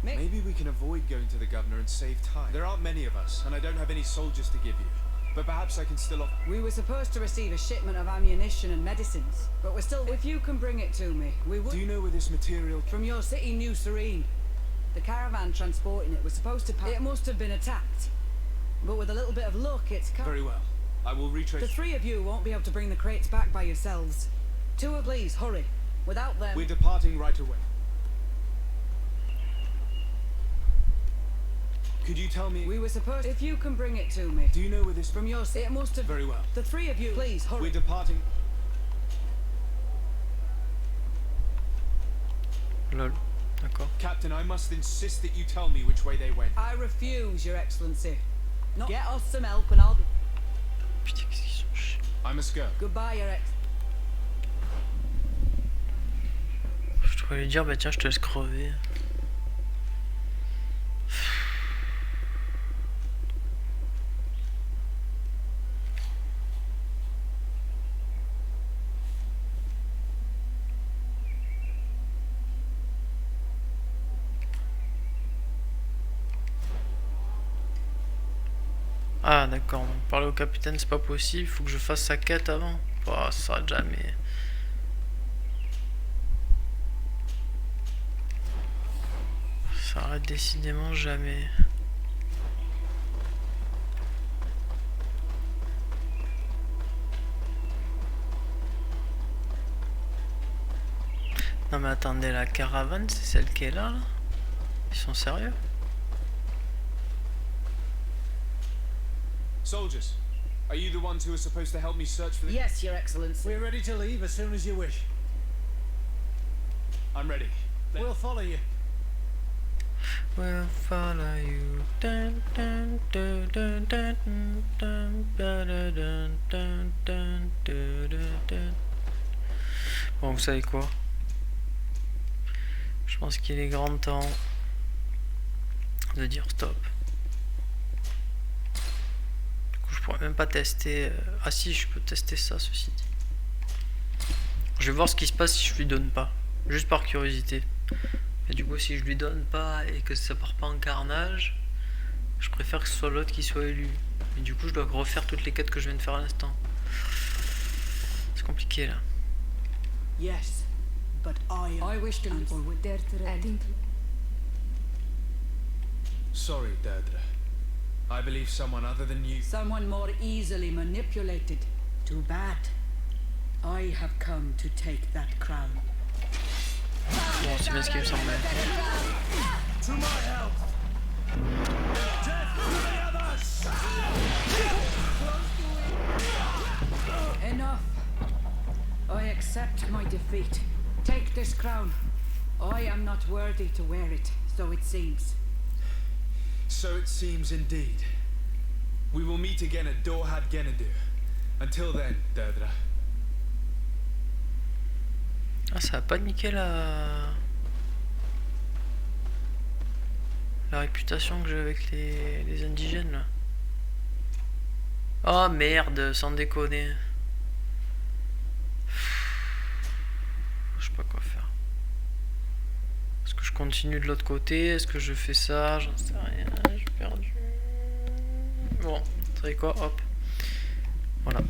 Maybe we can avoid going to the governor and save time. There aren't many of us, and I don't have any soldiers to give you. But perhaps I can still offer...
We were supposed to receive a shipment of ammunition and medicines, but we're still... If you can bring it to me, we would...
Do you know where this material...
From your city, New Serene. The caravan transporting it was supposed to pass... It must have been attacked. But with a little bit of luck, it's...
Very well. I will retrace.
The three of you won't be able to bring the crates back by yourselves. Two of please, hurry. Without them...
We're departing right away. Could you tell me...
We were supposed... If you can bring it to me.
Do you know where this...
From your... It must have...
Very well.
The three of you, please, hurry.
We're departing...
Lol. D'accord.
Captain, I must insist that you tell me which way they went.
I refuse, Your Excellency. No. Get us some help and I'll...
Putain, qu'est-ce qu'ils sont chiants.
I must go.
Goodbye, Your Excellency.
Je pourrais lui dire, bah tiens, je te laisse crever. Ah d'accord, donc parler au capitaine c'est pas possible, faut que je fasse sa quête avant. Oh, ça sera jamais. Ça arrête décidément jamais. Non mais attendez, la caravane c'est celle qui est là, là? Ils sont sérieux?
Soldiers, are you the ones who are supposed to help me search for the...
Yes, Your Excellency.
We're ready to leave as soon as you wish.
I'm ready.
We'll follow you.
We'll follow you. Dun, dun, dun, dun, dun, dun, dun, dun, dun, dun, dun, dun. Bon, vous savez quoi? Je pense qu'il est grand temps de dire stop. Je pourrais même pas tester. Ah si, je peux tester ça, ceci dit. Je vais voir ce qui se passe si je lui donne pas. Juste par curiosité. Et du coup, si je lui donne pas et que ça part pas en carnage, je préfère que ce soit l'autre qui soit élu. Et du coup, je dois refaire toutes les quêtes que je viens de faire à l'instant. C'est compliqué là.
Yes, but I wish to
Sorry, Deirdre. I believe someone other than you...
Someone more easily manipulated. Too bad. I have come to take that crown.
Bon, c'est bien ce qui me semblait.
To my help. Death to the others.
Enough. I accept my defeat. Take this crown. I am not worthy to wear it, so it seems.
So it seems indeed. We will meet again at Dorhad Genadu. Until then, Deirdre.
Ah, ça a pas niqué la réputation que j'ai avec les indigènes là. Oh merde, sans déconner. Je sais pas quoi faire. Est-ce que je continue de l'autre côté? Est-ce que je fais ça? J'en sais rien, j'ai perdu. Bon, vous savez quoi? Hop. Voilà.